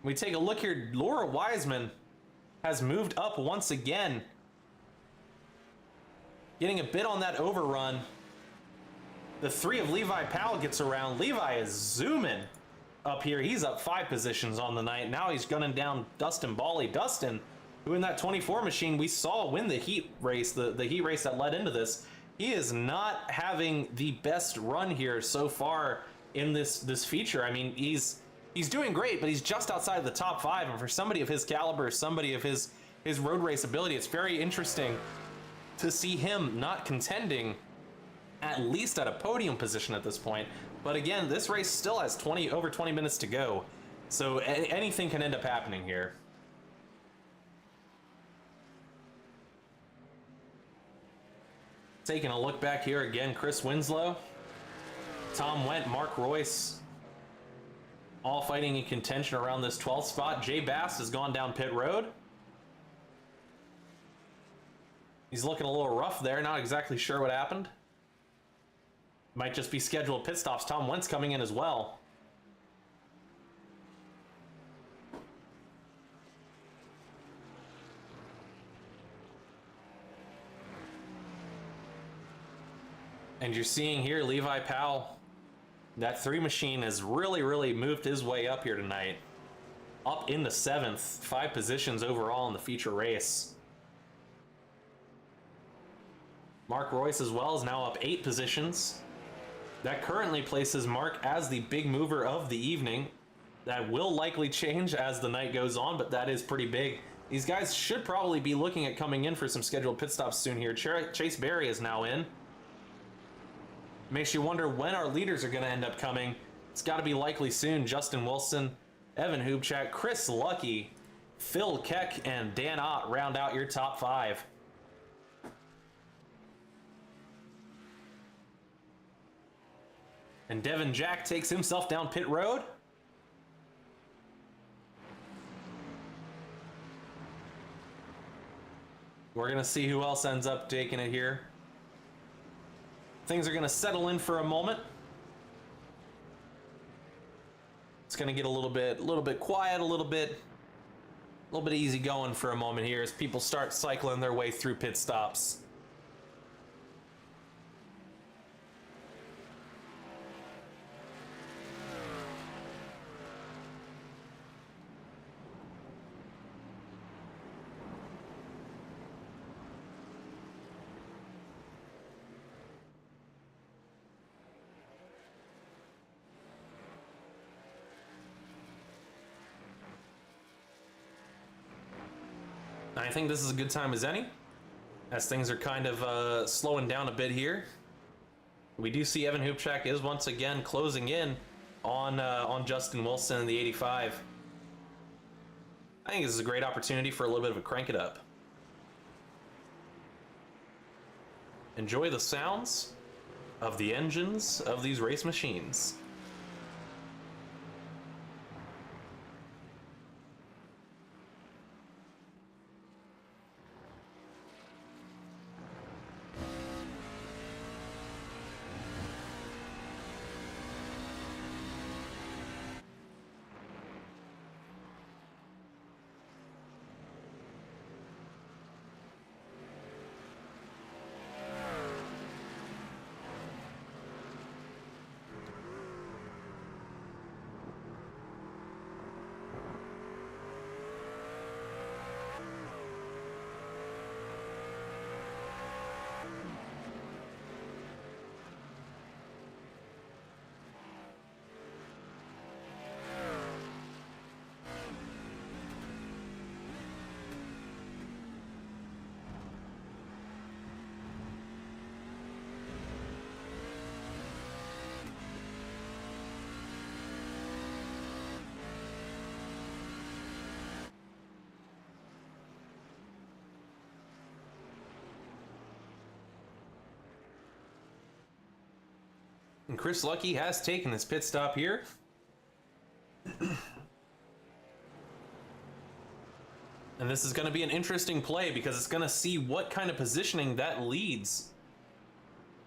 We take a look here. Laura Wiseman has moved up once again, getting a bit on that overrun. The 3 of Levi Powell gets around. Levi is zooming up here. He's up 5 positions on the night. Now he's gunning down Dustin Bawley. Dustin, who in that 24 machine we saw win the heat race, the heat race that led into this. He is not having the best run here so far in this feature. I mean, he's doing great, but he's just outside of the top 5. And for somebody of his caliber, somebody of his road race ability, it's very interesting to see him not contending at least at a podium position at this point. But again, this race still has over 20 minutes to go, so anything can end up happening here. Taking a look back here again, Chris Winslow Tom went, Mark Royce, all fighting in contention around this 12th spot. Jay Bass has gone down pit road. He's looking a little rough there, not exactly sure what happened. Might just be scheduled pit stops. Tom Wentz coming in as well. And you're seeing here Levi Powell, that 3 machine has really moved his way up here tonight. Up into 7th, 5 positions overall in the feature race. Mark Royce as well is now up 8 positions. That currently places Mark as the big mover of the evening. That will likely change as the night goes on, but that is pretty big. These guys should probably be looking at coming in for some scheduled pit stops soon here. Chase Berry is now in. Makes you wonder when our leaders are going to end up coming. It's got to be likely soon. Justin Wilson, Evan Hubchak, Chris Lucky, Phil Keck, and Dan Ott round out your top 5. And Devin Jack takes himself down pit road. We're going to see who else ends up taking it here. Things are going to settle in for a moment. It's going to get a little bit quiet, a little bit easy going for a moment here as people start cycling their way through pit stops. I think this is a good time as any, as things are kind of slowing down a bit here. We do see Evan Hubchak is once again closing in on Justin Wilson in the 85. I think this is a great opportunity for a little bit of a crank it up. Enjoy the sounds of the engines of these race machines. And Chris Lucky has taken his pit stop here. And this is going to be an interesting play because it's going to see what kind of positioning that leads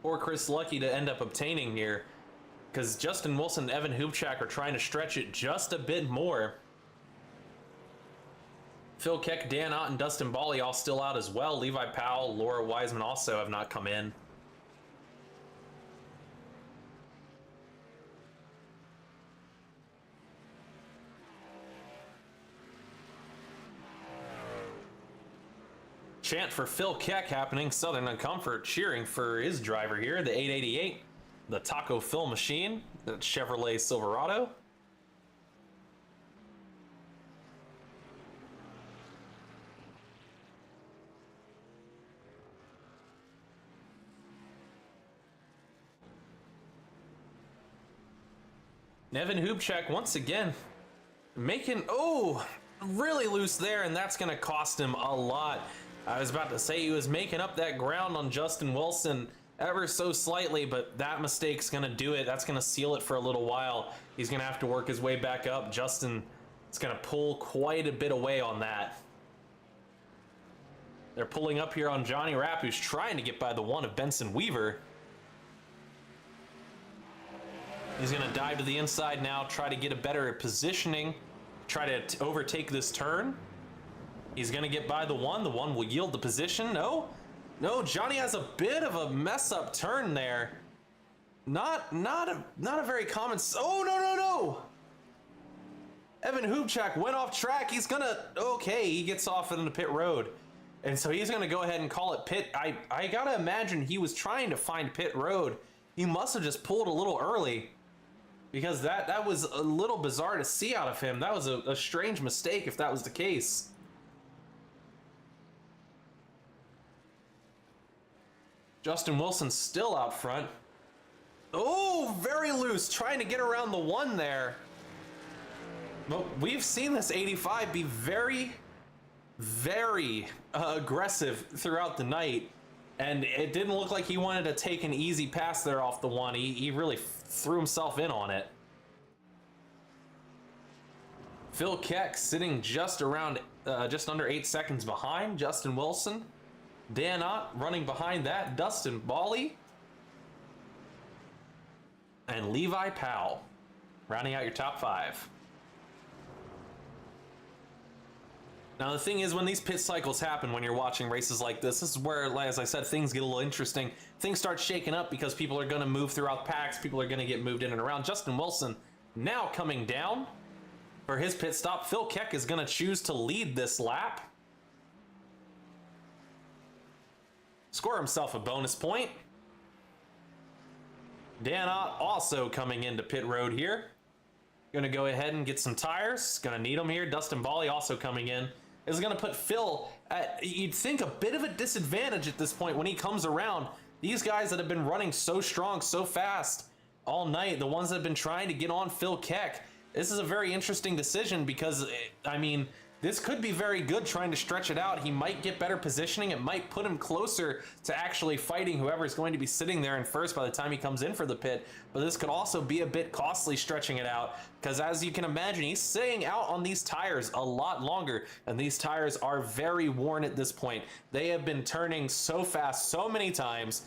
for Chris Lucky to end up obtaining here. Because Justin Wilson and Evan Hubchak are trying to stretch it just a bit more. Phil Keck, Dan Ott, and Dustin Bally all still out as well. Levi Powell, Laura Wiseman also have not come in. Chant for Phil Keck happening. Southern Uncomfort cheering for his driver here, the 888, the Taco Phil machine, the Chevrolet Silverado. Evan Hubchak once again making, really loose there, and that's going to cost him a lot. I was about to say he was making up that ground on Justin Wilson ever so slightly, but that mistake's going to do it. That's going to seal it for a little while. He's going to have to work his way back up. Justin is going to pull quite a bit away on that. They're pulling up here on Johnny Rapp, who's trying to get by the one of Benson Weaver. He's going to dive to the inside now, try to get a better positioning, try to overtake this turn. He's going to get by the one. The one will yield the position. No, Johnny has a bit of a mess up turn there. Not a very common. Oh, no. Evan Hubchak went off track. He's going to, okay, he gets off into pit road. And so he's going to go ahead and call it pit. I got to imagine he was trying to find pit road. He must have just pulled a little early, because that was a little bizarre to see out of him. That was a strange mistake if that was the case. Justin Wilson still out front. Oh, very loose, trying to get around the one there. But we've seen this 85 be very, very aggressive throughout the night, and it didn't look like he wanted to take an easy pass there off the one. He really threw himself in on it. Phil Keck sitting just around, just under 8 seconds behind Justin Wilson. Dan Ott running behind that. Dustin Bally and Levi Powell rounding out your top 5. Now the thing is, when these pit cycles happen, when you're watching races like this is where, as I said, things get a little interesting. Things start shaking up because people are going to move throughout packs. People are going to get moved in and around. Justin Wilson now coming down for his pit stop. Phil Keck is going to choose to lead this lap. Score himself a bonus point. Dan Ott also coming into pit road here. Going to go ahead and get some tires. Going to need them here. Dustin Bally also coming in. Is going to put Phil at, you'd think, a bit of a disadvantage at this point when he comes around. These guys that have been running so strong, so fast all night, the ones that have been trying to get on Phil Keck, this is a very interesting decision because, I mean, this could be very good trying to stretch it out. He might get better positioning. It might put him closer to actually fighting whoever's going to be sitting there in first by the time he comes in for the pit. But this could also be a bit costly stretching it out because, as you can imagine, he's sitting out on these tires a lot longer. And these tires are very worn at this point. They have been turning so fast so many times.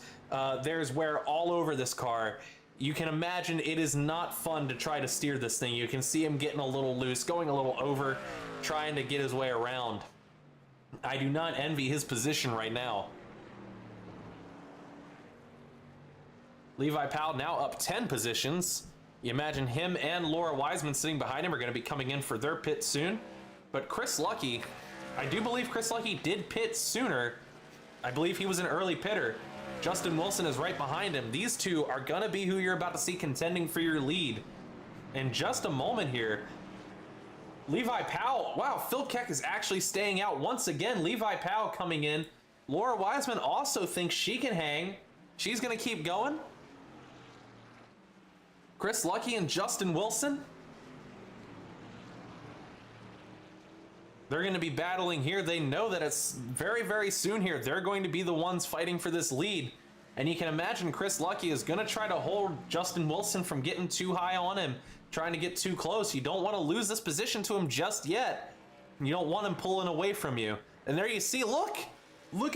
There's wear all over this car. You can imagine it is not fun to try to steer this thing. You can see him getting a little loose, going a little over, trying to get his way around. I do not envy his position right now. Levi Powell now up 10 positions. You imagine him and Laura Wiseman sitting behind him are going to be coming in for their pit soon. But Chris Lucky, I do believe Chris Lucky did pit sooner. I believe he was an early pitter. Justin Wilson is right behind him. These two are going to be who you're about to see contending for your lead in just a moment here. Levi Powell, wow, Phil Keck is actually staying out once again. Levi Powell coming in. Laura Wiseman also thinks she can hang. She's going to keep going. Chris Lucky and Justin Wilson. They're going to be battling here. They know that it's very, very soon here. They're going to be the ones fighting for this lead. And you can imagine Chris Lucky is going to try to hold Justin Wilson from getting too high on him, trying to get too close. You don't want to lose this position to him just yet. You don't want him pulling away from you. And there you see, look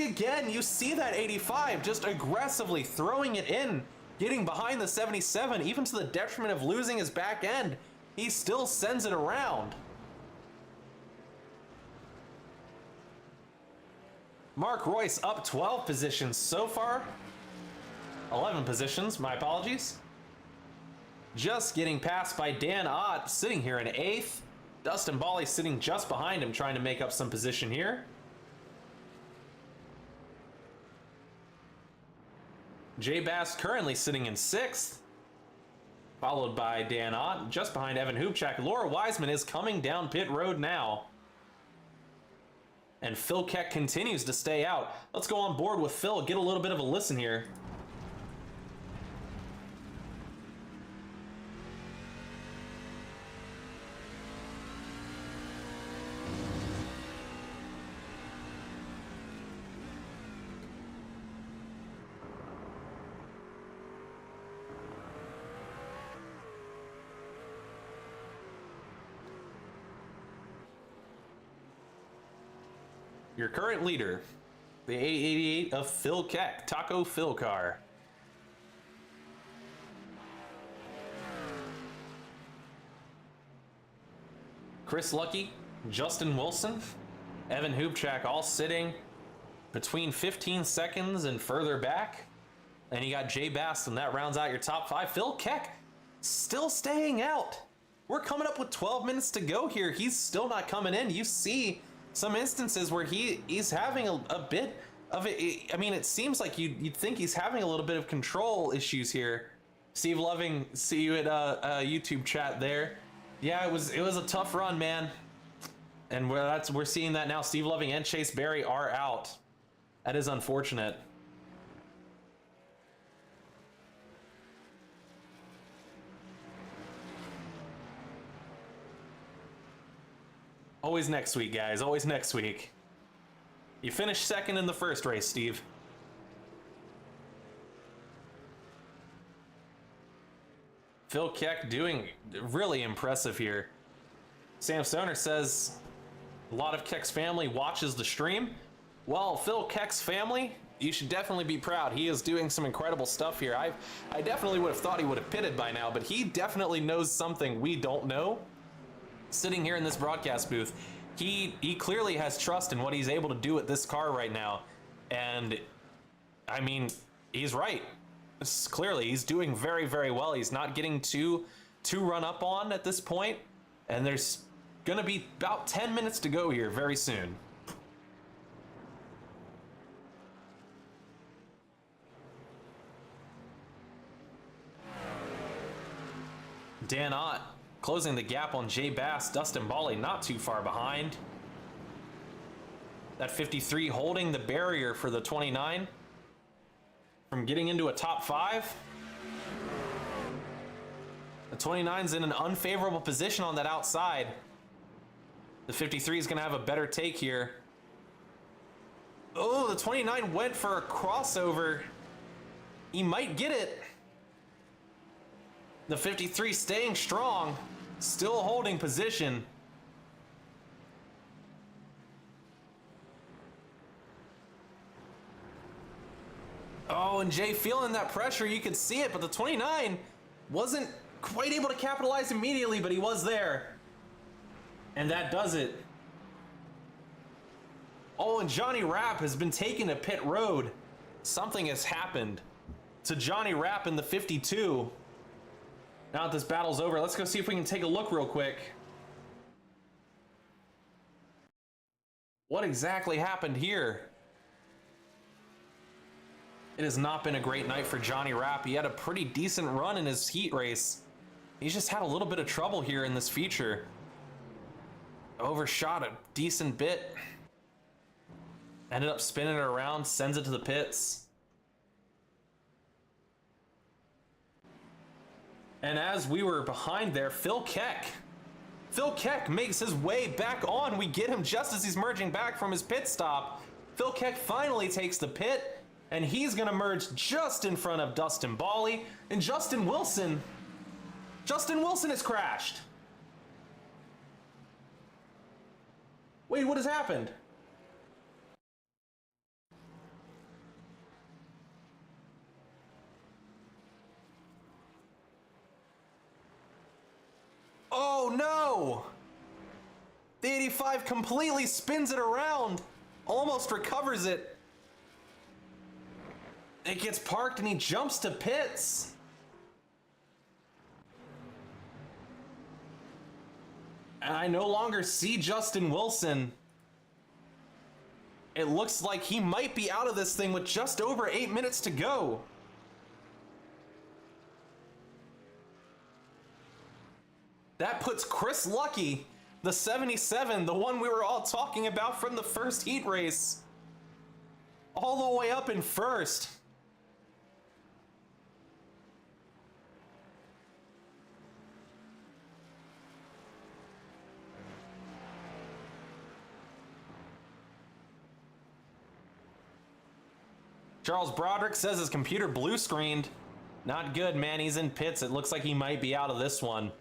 again. You see that 85 just aggressively throwing it in, getting behind the 77, even to the detriment of losing his back end. He still sends it around. Mark Royce up 12 positions so far. 11 positions, my apologies. Just getting passed by Dan Ott, sitting here in 8th. Dustin Bally sitting just behind him, trying to make up some position here. Jay Bass currently sitting in 6th. Followed by Dan Ott, just behind Evan Hubchak. Laura Wiseman is coming down pit road now. And Phil Keck continues to stay out. Let's go on board with Phil, get a little bit of a listen here. your current leader, the 888 of Phil Keck, Taco Phil car. Chris Lucky, Justin Wilson, Evan Hubchak all sitting between 15 seconds and further back. And you got Jay Bass, and that rounds out your top 5. Phil Keck still staying out. We're coming up with 12 minutes to go here. He's still not coming in. You see some instances where he's having a bit of it. I mean, it seems like you'd think he's having a little bit of control issues here. Steve Loving, see you at YouTube chat there. Yeah, it was a tough run, man. And we're seeing that now. Steve Loving and Chase Berry are out. That is unfortunate. Always next week, guys. Always next week. You finished second in the first race, Steve. Phil Keck doing really impressive here. Sam Stoner says a lot of Keck's family watches the stream. Well, Phil Keck's family, you should definitely be proud. He is doing some incredible stuff here. I definitely would have thought he would have pitted by now, but he definitely knows something we don't know. Sitting here in this broadcast booth, he clearly has trust in what he's able to do with this car right now. And I mean, he's right. Clearly, he's doing very, very well. He's not getting too run up on at this point. And there's gonna be about 10 minutes to go here very soon. Dan Ott closing the gap on Jay Bass. Dustin Bally not too far behind. That 53 holding the barrier for the 29 from getting into a top 5. The 29's in an unfavorable position on that outside. The 53 is going to have a better take here. Oh, the 29 went for a crossover. He might get it. The 53 staying strong, still holding position. Oh, and Jay feeling that pressure, you could see it, but the 29 wasn't quite able to capitalize immediately, but he was there. And that does it. Oh, and Johnny Rapp has been taken to pit road. Something has happened to Johnny Rapp in the 52. Now that this battle's over, let's go see if we can take a look real quick. What exactly happened here? It has not been a great night for Johnny Rapp. He had a pretty decent run in his heat race. He's just had a little bit of trouble here in this feature. Overshot a decent bit. Ended up spinning it around, sends it to the pits. And as we were behind there, Phil Keck makes his way back on. We get him just as he's merging back from his pit stop. Phil Keck finally takes the pit, and he's gonna merge just in front of Dustin Bally. And Justin Wilson has crashed. Wait, what has happened? Oh no! The 85 completely spins it around, almost recovers it. It gets parked and he jumps to pits. And I no longer see Justin Wilson. It looks like he might be out of this thing with just over 8 minutes to go. That puts Chris Lucky, the 77, the one we were all talking about from the first heat race, all the way up in first. Charles Broderick says his computer blue screened. Not good, man. He's in pits. It looks like he might be out of this one.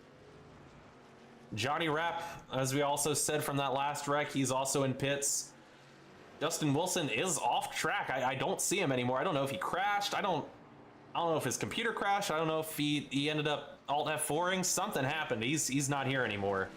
Johnny Rapp, as we also said from that last wreck, he's also in pits. Justin Wilson is off track. I don't see him anymore. I don't know if he crashed. I don't know if his computer crashed. I don't know if he ended up Alt F4ing. Something happened. He's not here anymore.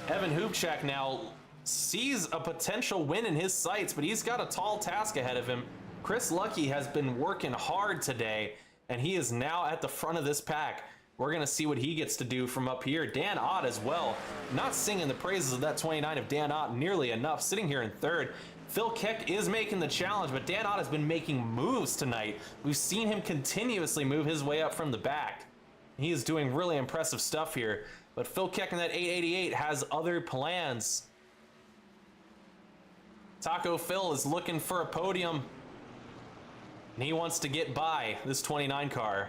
Evan Hubchak now sees a potential win in his sights, but he's got a tall task ahead of him. Chris Lucky has been working hard today, and he is now at the front of this pack. We're going to see what he gets to do from up here. Dan Ott as well. Not singing the praises of that 29 of Dan Ott nearly enough. Sitting here in third. Phil Keck is making the challenge, but Dan Ott has been making moves tonight. We've seen him continuously move his way up from the back. He is doing really impressive stuff here. But Phil Keck in that 888 has other plans. Taco Phil is looking for a podium, and he wants to get by this 29 car.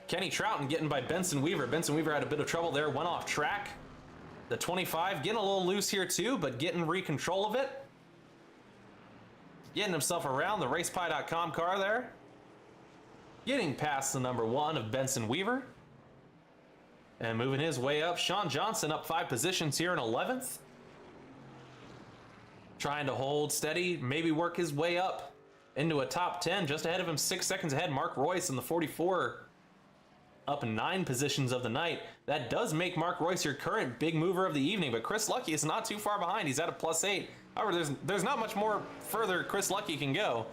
Kenny Troughton getting by Benson Weaver. Benson Weaver had a bit of trouble there, went off track. The 25 getting a little loose here too, but getting control of it. Getting himself around the RacePie.com car there. Getting past the number 1 of Benson Weaver. And moving his way up, Sean Johnson up 5 positions here in 11th. Trying to hold steady, maybe work his way up into a top 10. Just ahead of him, 6 seconds ahead, Mark Royce in the 44. Up 9 positions of the night. That does make Mark Royce your current big mover of the evening, but Chris Lucky is not too far behind. He's at a +8. However, there's not much more further Chris Lucky can go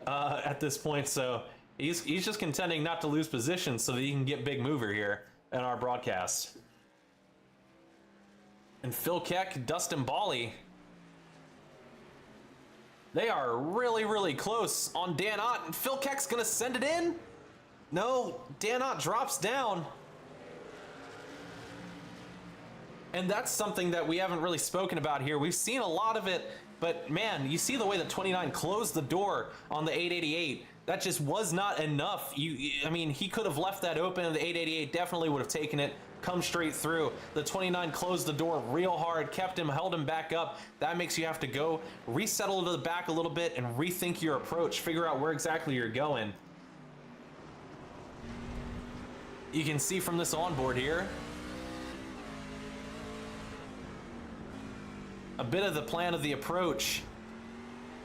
at this point, so he's just contending not to lose position so that he can get big mover here in our broadcast. And Phil Keck, Dustin Bally, they are really, really close on Dan Ott, and Phil Keck's gonna send it in. No, Dan Ott drops down. And that's something that we haven't really spoken about here. We've seen a lot of it, but man, you see the way that 29 closed the door on the 888. That just was not enough. I mean, he could have left that open, and the 888 definitely would have taken it, come straight through. The 29 closed the door real hard, held him back up. That makes you have to go, resettle to the back a little bit, and rethink your approach, figure out where exactly you're going. You can see from this onboard here, a bit of the plan of the approach.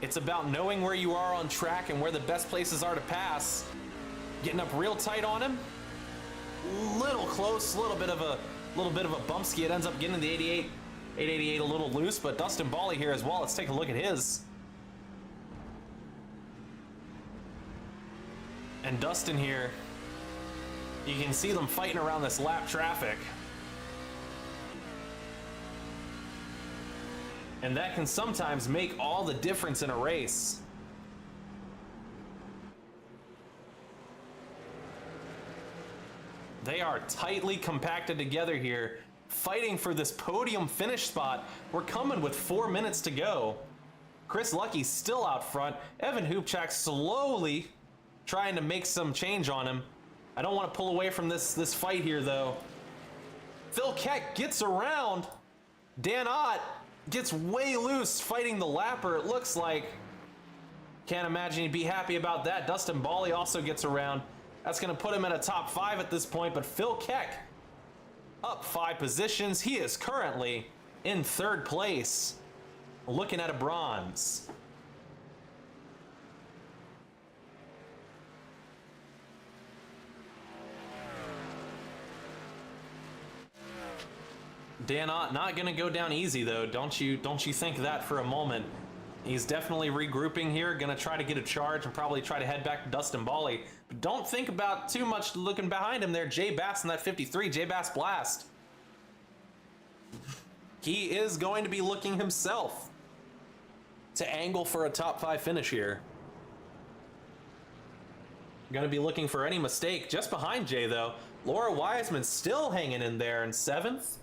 It's about knowing where you are on track and where the best places are to pass. Getting up real tight on him. Little close, little bit of a bumpski. It ends up getting the 888 a little loose, but Dustin Bally here as well. Let's take a look at his. And Dustin here, you can see them fighting around this lap traffic. And that can sometimes make all the difference in a race. They are tightly compacted together here, fighting for this podium finish spot. We're coming with 4 minutes to go. Chris Lucky still out front. Evan Hubchak slowly trying to make some change on him. I don't want to pull away from this fight here, though. Phil Keck gets around. Dan Ott gets way loose fighting the lapper, it looks like. Can't imagine he'd be happy about that. Dustin Bally also gets around. That's going to put him at a top 5 at this point, but Phil Keck up 5 positions. He is currently in 3rd place, looking at a bronze. Dan Ott not going to go down easy, though. Don't you think that for a moment. He's definitely regrouping here, going to try to get a charge and probably try to head back to Dustin Bally. But don't think about too much looking behind him there. Jay Bass in that 53, Jay Bass Blast. He is going to be looking himself to angle for a top 5 finish here. Going to be looking for any mistake. Just behind Jay, though, Laura Wiseman still hanging in there in 7th.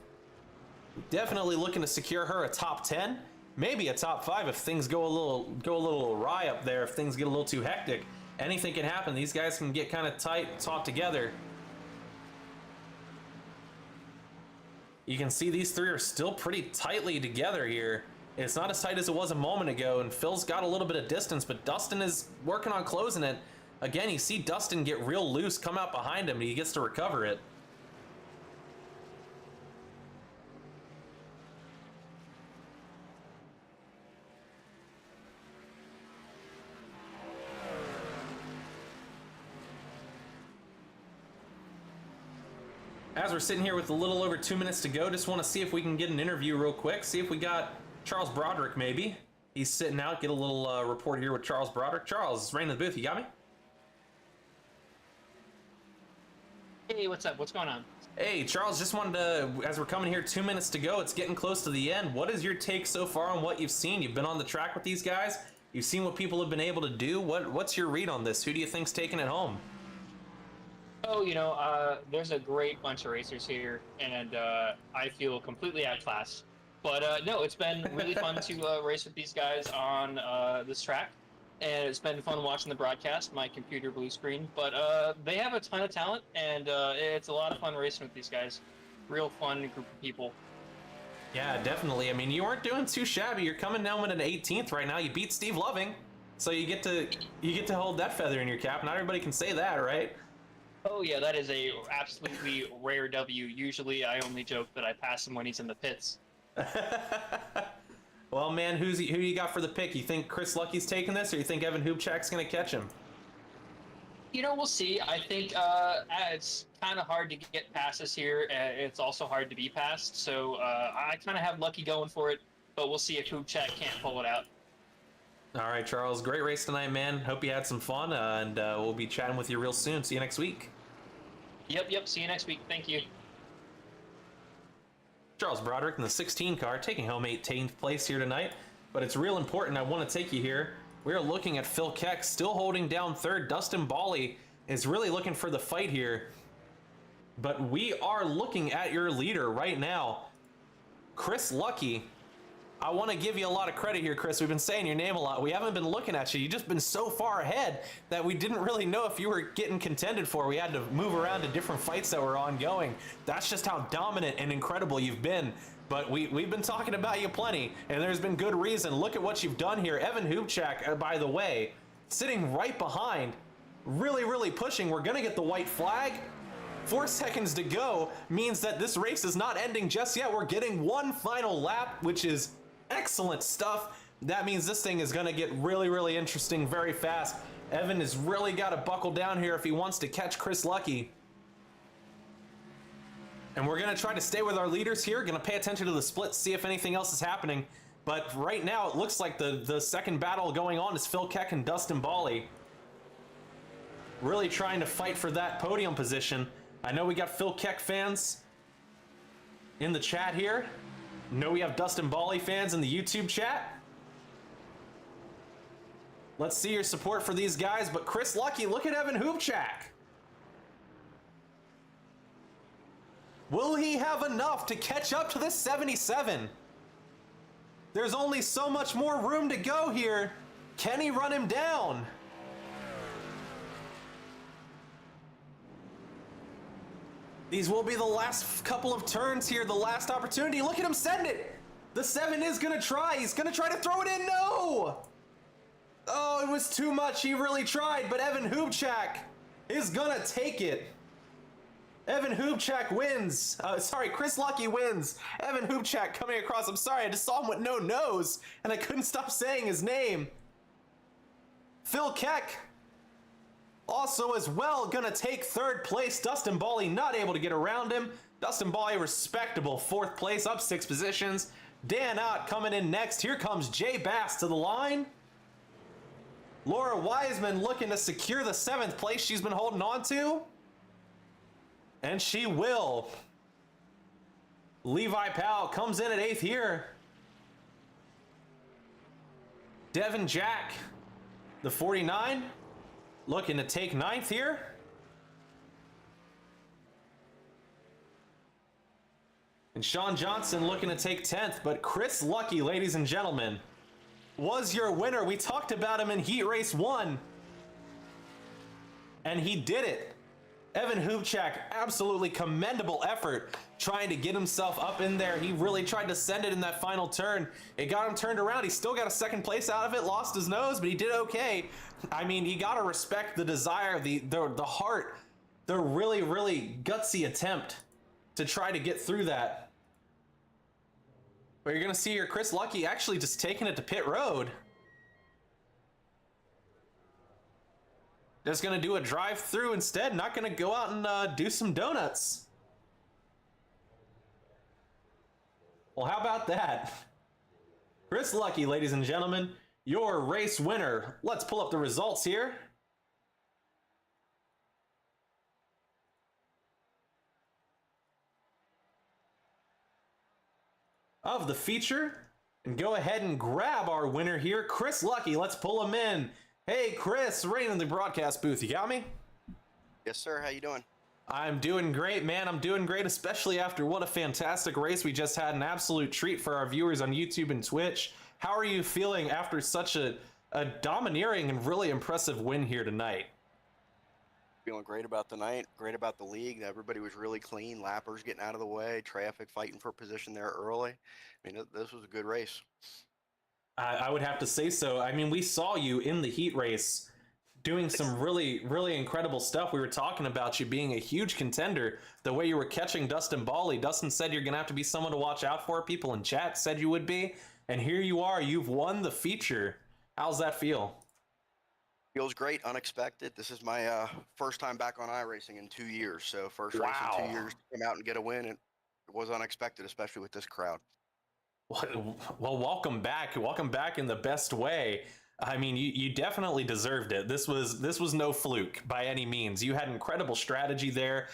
Definitely looking to secure her a top 10, maybe a top 5 if things go a little awry up there, if things get a little too hectic. Anything can happen. These guys can get kind of tight, taut together. You can see these 3 are still pretty tightly together here. It's not as tight as it was a moment ago, and Phil's got a little bit of distance, but Dustin is working on closing it. Again, you see Dustin get real loose, come out behind him, and he gets to recover it. As we're sitting here with a little over 2 minutes to go, just want to see if we can get an interview real quick. See if we got Charles Broderick, maybe. He's sitting out. Get a little report here with Charles Broderick. Charles, right in the booth. You got me? Hey, what's up? What's going on? Hey, Charles, just wanted to, as we're coming here 2 minutes to go, it's getting close to the end. What is your take so far on what you've seen? You've been on the track with these guys. You've seen what people have been able to do. What's your read on this? Who do you think's taking it home? Oh, there's a great bunch of racers here, and I feel completely outclassed. But no, it's been really fun to race with these guys on this track, and it's been fun watching the broadcast, my computer blue screen. But they have a ton of talent, and it's a lot of fun racing with these guys. Real fun group of people. Yeah, definitely. I mean, you weren't doing too shabby. You're coming down with an 18th right now. You beat Steve Loving, so you get to hold that feather in your cap. Not everybody can say that, right? Oh yeah, that is a absolutely rare W. Usually I only joke that I pass him when he's in the pits. Well, man, who you got for the pick? You think Chris Lucky's taking this, or you think Evan Hubchak's going to catch him? We'll see. I think it's kind of hard to get passes here. It's also hard to be passed, so I kind of have Lucky going for it, but we'll see if Hubchak can't pull it out. All right, Charles, great race tonight, man. Hope you had some fun, and we'll be chatting with you real soon. See you next week. Yep. See you next week. Thank you. Charles Broderick in the 16 car, taking home 18th place here tonight. But it's real important. I want to take you here. We're looking at Phil Keck still holding down third. Dustin Bawley is really looking for the fight here. But we are looking at your leader right now, Chris Lucky. I want to give you a lot of credit here, Chris. We've been saying your name a lot. We haven't been looking at you. You've just been so far ahead that we didn't really know if you were getting contended for. We had to move around to different fights that were ongoing. That's just how dominant and incredible you've been. But we've been talking about you plenty, and there's been good reason. Look at what you've done here. Evan Hubchak, by the way, sitting right behind, really pushing. We're going to get the white flag. 4 seconds to go means that this race is not ending just yet. We're getting one final lap, which is excellent stuff. That means this thing is going to get really interesting very fast. Evan has really got to buckle down here if he wants to catch Chris Lucky. And we're going to try to stay with our leaders here. Going to pay attention to the split, see if anything else is happening. But right now, it looks like the second battle going on is Phil Keck and Dustin Bawley. Really trying to fight for that podium position. I know we got Phil Keck fans in the chat here. Know we have Dustin Bawley fans in the YouTube chat. Let's see your support for these guys. But Chris Lucky, look at Evan Hubchak. Will he have enough to catch up to this 77? There's only so much more room to go here. Can he run him down? These will be the last couple of turns here, the last opportunity. Look at him send it. The 7 is going to try. He's going to try to throw it in. No! Oh, it was too much. He really tried, but Evan Hubchak is going to take it. Evan Hubchak wins. Chris Lucky wins. Evan Hubchak coming across. I'm sorry, I just saw him with no nose, and I couldn't stop saying his name. Phil Keck also as well gonna take third place. Dustin Bawley not able to get around him. Dustin Bawley respectable 4th place, up 6 positions. Dan Ott coming in next. Here comes Jay Bass to the line. Laura Wiseman looking to secure the 7th place she's been holding on to. And she will. Levi Powell comes in at 8th here. Devin Jack, the 49, looking to take 9th here. And Sean Johnson looking to take 10th. But Chris Lucky, ladies and gentlemen, was your winner. We talked about him in Heat Race 1. And he did it. Evan Hubchak, absolutely commendable effort trying to get himself up in there. He really tried to send it in that final turn. It got him turned around. He still got a second place out of it, lost his nose, but he did okay. I mean, you got to respect the desire, the heart, the really, really gutsy attempt to try to get through that. But you're going to see here Chris Lucky actually just taking it to pit road. Just going to do a drive-through instead, not going to go out and do some donuts. Well, how about that? Chris Lucky, ladies and gentlemen, your race winner. Let's pull up the results here. Of the feature, and go ahead and grab our winner here, Chris Lucky. Let's pull him in. Hey, Chris, right in the broadcast booth. You got me? Yes, sir. How you doing? I'm doing great, man. I'm doing great, especially after what a fantastic race we just had. An absolute treat for our viewers on YouTube and Twitch. How are you feeling after such a domineering and really impressive win here tonight? Feeling great about the night, great about the league. Everybody was really clean. Lappers getting out of the way, traffic fighting for position there early. I mean, this was a good race. I would have to say so. I mean, we saw you in the heat race doing some really, really incredible stuff. We were talking about you being a huge contender, the way you were catching Dustin Bally. Dustin said you're going to have to be someone to watch out for. People in chat said you would be. And here you are. You've won the feature. How's that feel? Feels great, unexpected. This is my first time back on iRacing in 2 years. So first race in 2 years to come out and get a win. It was unexpected, especially with this crowd. Well, welcome back. Welcome back in the best way. I mean, you definitely deserved it. This was no fluke by any means. You had incredible strategy there,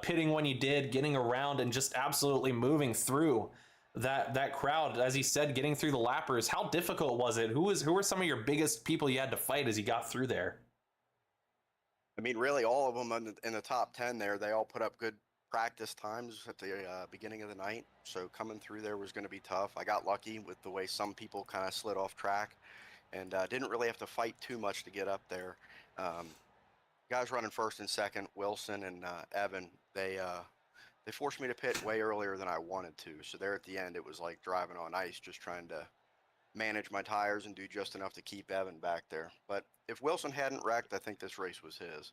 pitting when you did, getting around, and just absolutely moving through that crowd. As you said, getting through the lappers. How difficult was it? Who were some of your biggest people you had to fight as you got through there? I mean, really, all of them in the top 10 there, they all put up good practice times at the beginning of the night. So coming through there was going to be tough. I got lucky with the way some people kind of slid off track and didn't really have to fight too much to get up there. Guys running first and second, Wilson and Evan, they forced me to pit way earlier than I wanted to. So there at the end, it was like driving on ice, just trying to manage my tires and do just enough to keep Evan back there. But if Wilson hadn't wrecked, I think this race was his.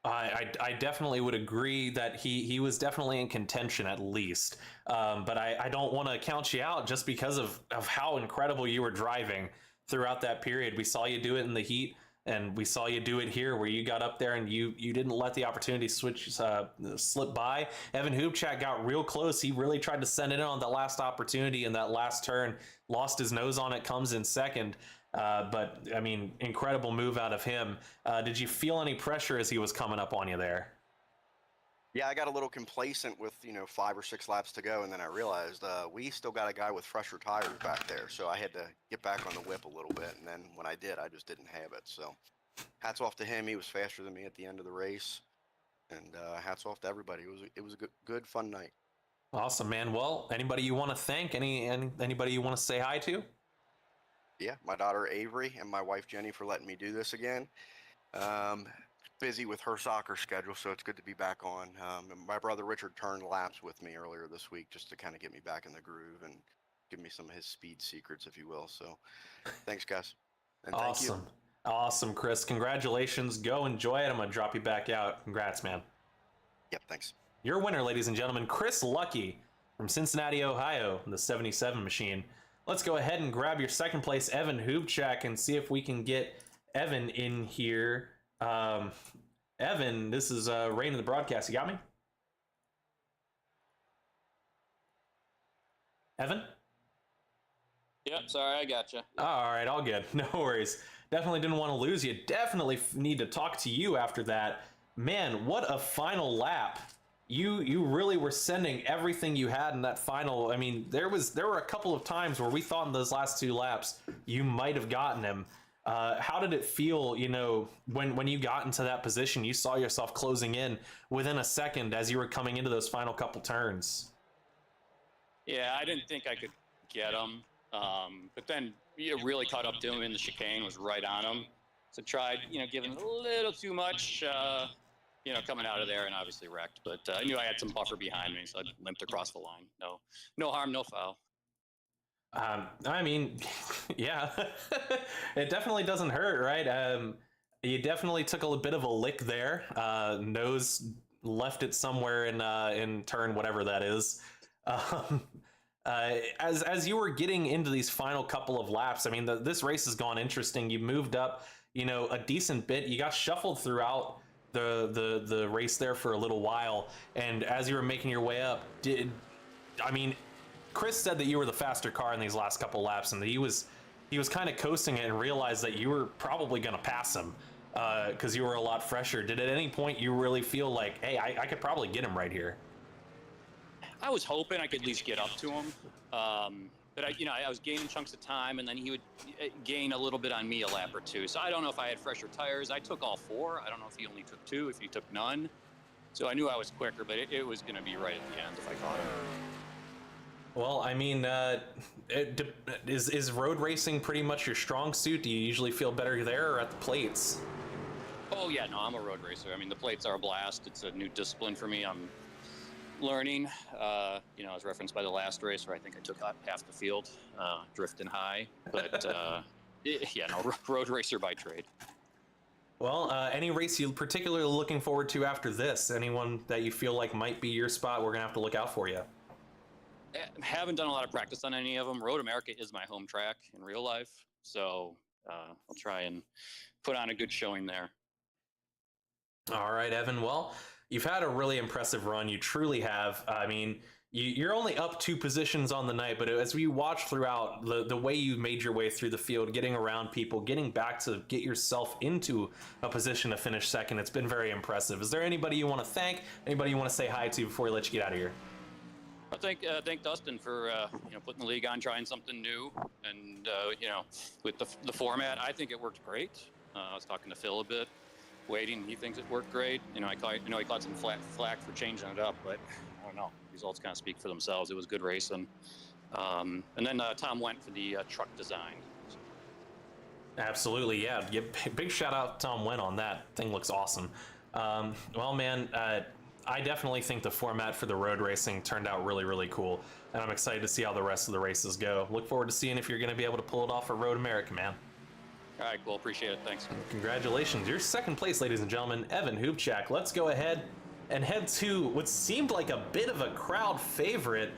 I definitely would agree that he was definitely in contention at least. But I don't want to count you out just because of how incredible you were driving throughout that period. We saw you do it in the heat, and we saw you do it here where you got up there and you didn't let the opportunity slip by. Evan Hubchak got real close. He really tried to send it in on that last opportunity in that last turn, lost his nose on it, comes in second. But I mean, incredible move out of him. Did you feel any pressure as he was coming up on you there? Yeah, I got a little complacent with 5 or 6 laps to go, and then I realized we still got a guy with fresher tires back there, so I had to get back on the whip a little bit. And then when I did, I just didn't have it. So hats off to him. He was faster than me at the end of the race, and hats off to everybody. It was a good fun night. Awesome, man. Well, anybody you want to thank? Anybody you want to say hi to? Yeah, my daughter Avery and my wife Jenny for letting me do this again. Busy with her soccer schedule, so it's good to be back on. And my brother Richard turned laps with me earlier this week just to kind of get me back in the groove and give me some of his speed secrets, if you will. So thanks, guys. And awesome. Thank you. Awesome, Chris. Congratulations. Go enjoy it. I'm going to drop you back out. Congrats, man. Yep, thanks. Your winner, ladies and gentlemen, Chris Lucky from Cincinnati, Ohio, the 77 machine. Let's go ahead and grab your second place, Evan Hubchak, and see if we can get Evan in here. Evan, this is Rain in the broadcast. You got me? Evan? Yep, sorry, I got you. All right, all good. No worries. Definitely didn't want to lose you. Definitely need to talk to you after that. Man, what a final lap. You really were sending everything you had in that final. I mean, there were a couple of times where we thought in those last 2 laps you might have gotten him. How did it feel, when you got into that position, you saw yourself closing in within a second as you were coming into those final couple turns? Yeah, I didn't think I could get him. But then really caught up to him in the chicane, was right on him. So tried, giving a little too much, coming out of there and obviously wrecked. But I knew I had some buffer behind me, so I limped across the line. No harm, no foul. I mean, yeah, it definitely doesn't hurt, right? You definitely took a bit of a lick there. Nose left it somewhere in turn, whatever that is. Um, as you were getting into these final couple of laps, I mean, this race has gone interesting. You moved up, a decent bit. You got shuffled throughout the race there for a little while, and as you were making your way up, Chris said that you were the faster car in these last couple laps, and that he was kind of coasting it and realized that you were probably going to pass him because you were a lot fresher. Did at any point you really feel like, hey, I could probably get him right here? I was hoping I could at least get up to him, but I was gaining chunks of time, and then he would gain a little bit on me a lap or two. So I don't know if I had fresher tires. I took all 4. I don't know if he only took 2, if he took none. So I knew I was quicker, but it was going to be right at the end if I caught him. Well, I mean, is road racing pretty much your strong suit? Do you usually feel better there or at the plates? Oh, yeah, no, I'm a road racer. I mean, the plates are a blast. It's a new discipline for me. I'm learning, as referenced by the last race where I think I took out half the field, drifting high. But, road racer by trade. Well, any race you're particularly looking forward to after this? Anyone that you feel like might be your spot, we're going to have to look out for you. I haven't done a lot of practice on any of them. Road America is my home track in real life, so I'll try and put on a good showing there. All right, Evan. Well, you've had a really impressive run. You truly have. I mean, you're only up 2 positions on the night, but as we watch throughout, the way you made your way through the field, getting around people, getting back to get yourself into a position to finish second, it's been very impressive. Is there anybody you want to thank? Anybody you want to say hi to before we let you get out of here? I thank Dustin for putting the league on, trying something new, and with the format, I think it worked great. I was talking to Phil a bit, waiting. He thinks it worked great. He caught some flack for changing it up, but I don't know. Results kind of speak for themselves. It was good racing. And then Tom went for the truck design. Absolutely, yeah. Big shout out to Tom Went on that. Thing looks awesome. Well, man. I definitely think the format for the road racing turned out really, really cool, and I'm excited to see how the rest of the races go. Look forward to seeing if you're going to be able to pull it off for Road America, man. All right, cool. Appreciate it. Thanks. Congratulations. You're second place, ladies and gentlemen. Evan Hoopchak. Let's go ahead and head to what seemed like a bit of a crowd favorite,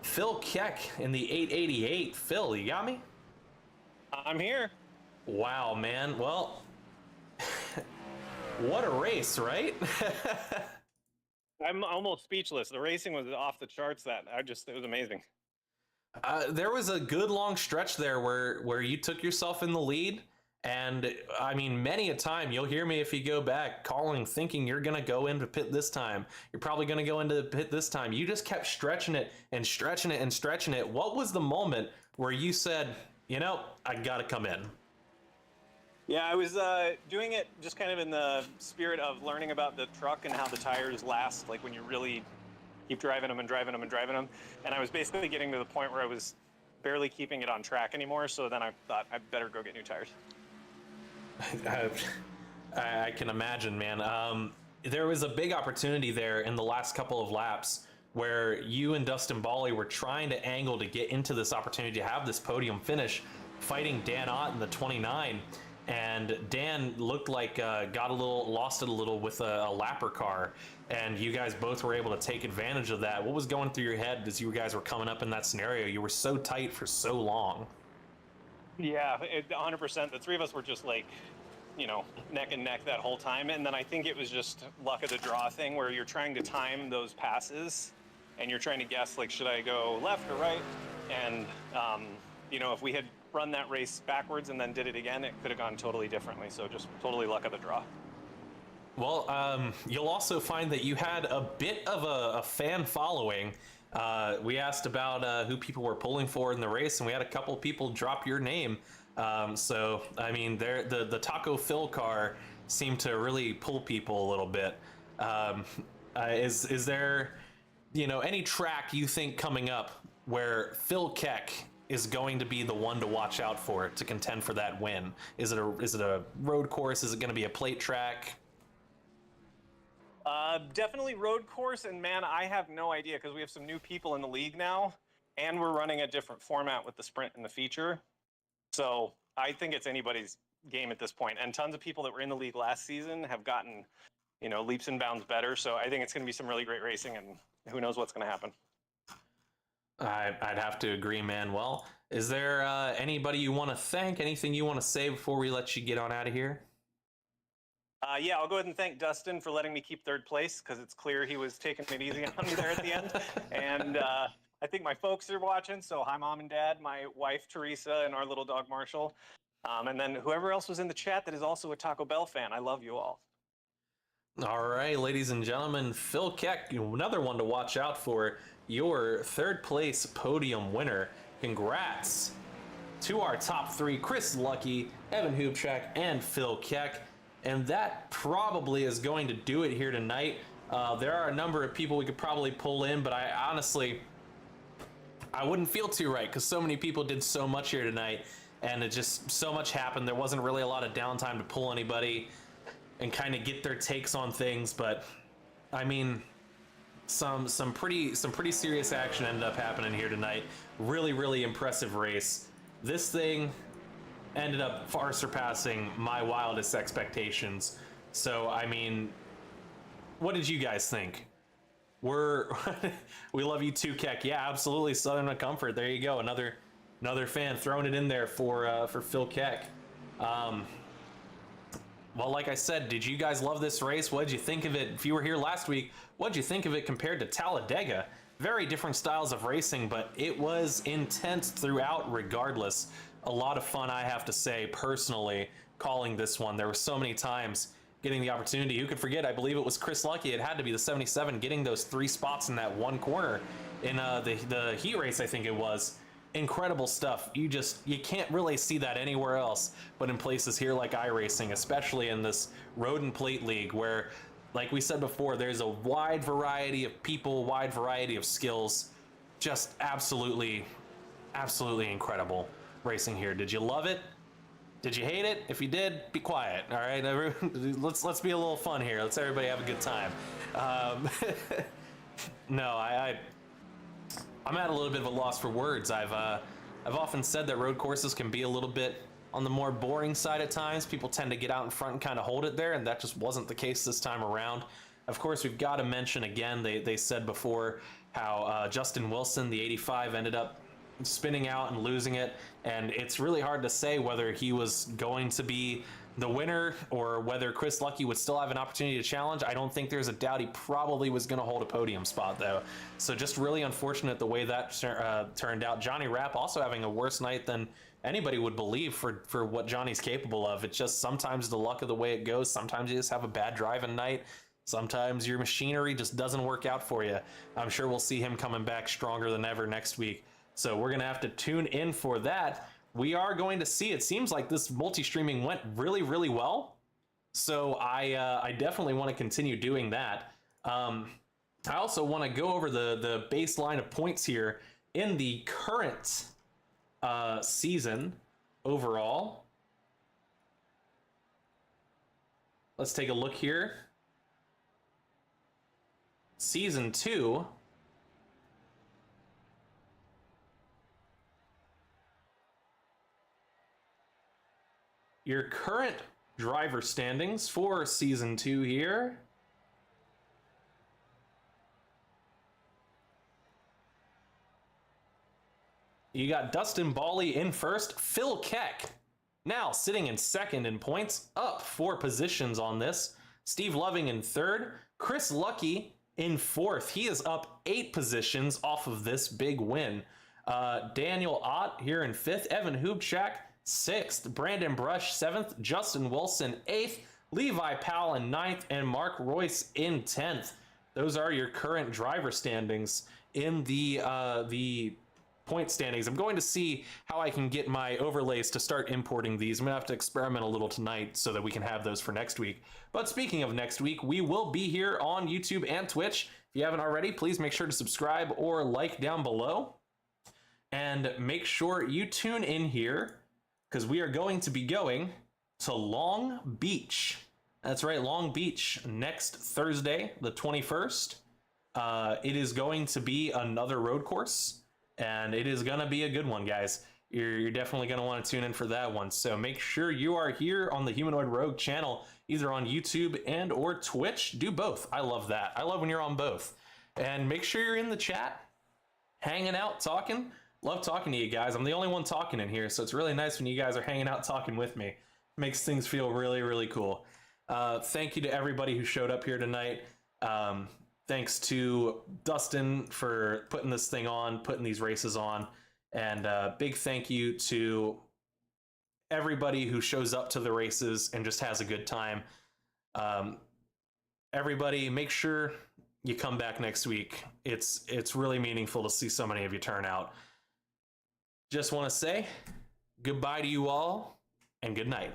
Phil Keck in the 888. Phil, you got me? I'm here. Wow, man. Well, what a race, right? I'm almost speechless. The racing was off the charts. It was amazing. There was a good long stretch there where you took yourself in the lead, and I mean, many a time you'll hear me if you go back calling, thinking you're gonna go into pit this time. You're probably gonna go into the pit this time. You just kept stretching it and stretching it and stretching it. What was the moment where you said, I gotta come in? Yeah, I was doing it just kind of in the spirit of learning about the truck and how the tires last, like when you really keep driving them and driving them and driving them. And I was basically getting to the point where I was barely keeping it on track anymore. So then I thought I better go get new tires. I can imagine, man. There was a big opportunity there in the last couple of laps where you and Dustin Bawley were trying to angle to get into this opportunity to have this podium finish, fighting Dan Ott in the 29. And Dan looked like lost it a little with a lapper car, and you guys both were able to take advantage of that. What was going through your head as you guys were coming up in that scenario? You were so tight for so long. Yeah, 100%. The three of us were just like, neck and neck that whole time. And then I think it was just luck of the draw thing where you're trying to time those passes and you're trying to guess, like, should I go left or right? And, if we had run that race backwards and then did it again, it could have gone totally differently. So just totally luck of the draw. Well, you'll also find that you had a bit of a fan following. We asked about who people were pulling for in the race, and we had a couple people drop your name. So, I mean, the Taco Phil car seemed to really pull people a little bit. Is there, any track you think coming up where Phil Keck is going to be the one to watch out for to contend for that win? Is it a road course? Is it going to be a plate track? Definitely road course, and man, I have no idea because we have some new people in the league now, and we're running a different format with the sprint and the feature. So I think it's anybody's game at this point. And tons of people that were in the league last season have gotten, leaps and bounds better. So I think it's going to be some really great racing, and who knows what's going to happen. I'd have to agree, man. Well, is there anybody you want to thank? Anything you want to say before we let you get on out of here? Yeah, I'll go ahead and thank Dustin for letting me keep third place because it's clear he was taking it easy on me there at the end. And I think my folks are watching, so hi, Mom and Dad, my wife, Teresa, and our little dog, Marshall. And then whoever else was in the chat that is also a Taco Bell fan. I love you all. All right, ladies and gentlemen, Phil Keck, another one to watch out for, your third place podium winner. Congrats to our top three, Chris Lucky, Evan Hubchak, and Phil Keck. And that probably is going to do it here tonight. There are a number of people we could probably pull in, but I honestly wouldn't feel too right because so many people did so much here tonight, and it just so much happened. There wasn't really a lot of downtime to pull anybody and kind of get their takes on things. But I mean, some pretty serious action ended up happening here tonight. Really, really impressive race. This thing ended up far surpassing my wildest expectations. So, I mean, what did you guys think? We love you too, Keck. Yeah, absolutely. Southern Comfort. There you go. Another fan throwing it in there for Phil Keck. Well, like I said, did you guys love this race? What did you think of it? If you were here last week, what did you think of it compared to Talladega? Very different styles of racing, but it was intense throughout regardless. A lot of fun, I have to say, personally, calling this one. There were so many times getting the opportunity. Who could forget? I believe it was Chris Lucky. It had to be the 77 getting those 3 spots in that one corner in the heat race, I think it was. Incredible stuff. You can't really see that anywhere else but in places here like iRacing, especially in this road and plate league where, like we said before, there's a wide variety of people, wide variety of skills. Just absolutely incredible racing here. Did you love it? Did you hate it? If you did, be quiet. All right, let's be a little fun here. Let's everybody have a good time. No, I'm at a little bit of a loss for words. I've often said that road courses can be a little bit on the more boring side at times. People tend to get out in front and kind of hold it there, and that just wasn't the case this time around. Of course, we've got to mention again, they said before how Justin Wilson, the 85, ended up spinning out and losing it, and it's really hard to say whether he was going to be the winner or whether Chris Lucky would still have an opportunity to challenge. I don't think there's a doubt he probably was going to hold a podium spot though. So just really unfortunate the way that turned out. Johnny Rapp also having a worse night than anybody would believe for what Johnny's capable of. It's just sometimes the luck of the way it goes. Sometimes you just have a bad driving night. Sometimes your machinery just doesn't work out for you. I'm sure we'll see him coming back stronger than ever next week. So we're going to have to tune in for that. We are going to see, it seems like this multi-streaming went really, really well. So I definitely want to continue doing that. I also want to go over the baseline of points here in the current season overall. Let's take a look here. Season 2. Your current driver standings for Season 2 here. You got Dustin Bawley in first. Phil Keck now sitting in second in points, up 4 positions on this. Steve Loving in third. Chris Lucky in fourth. He is up 8 positions off of this big win. Daniel Ott here in fifth. Evan Hubchak 6th, Brandon Brush 7th, Justin Wilson 8th, Levi Powell in 9th, and Mark Royce in 10th. Those are your current driver standings in the point standings. I'm going to see how I can get my overlays to start importing these. I'm gonna have to experiment a little tonight so that we can have those for next week. But speaking of next week, we will be here on YouTube and Twitch. If you haven't already, please make sure to subscribe or like down below. And make sure you tune in here, because we are going to be going to Long Beach That's right, Long Beach, next Thursday, the 21st. It is going to be another road course, and it is going to be a good one, guys. You're definitely going to want to tune in for that one. So make sure you are here on the Humanoid Rogue channel, either on YouTube and or Twitch. Do both. I love that. I love when you're on both. And make sure you're in the chat, hanging out, talking. Love talking to you guys. I'm the only one talking in here, so it's really nice when you guys are hanging out talking with me. Makes things feel really, really cool. Thank you to everybody who showed up here tonight. Thanks to Dustin for putting this thing on, putting these races on. And big thank you to everybody who shows up to the races and just has a good time. Everybody, make sure you come back next week. It's really meaningful to see so many of you turn out. Just want to say goodbye to you all and good night.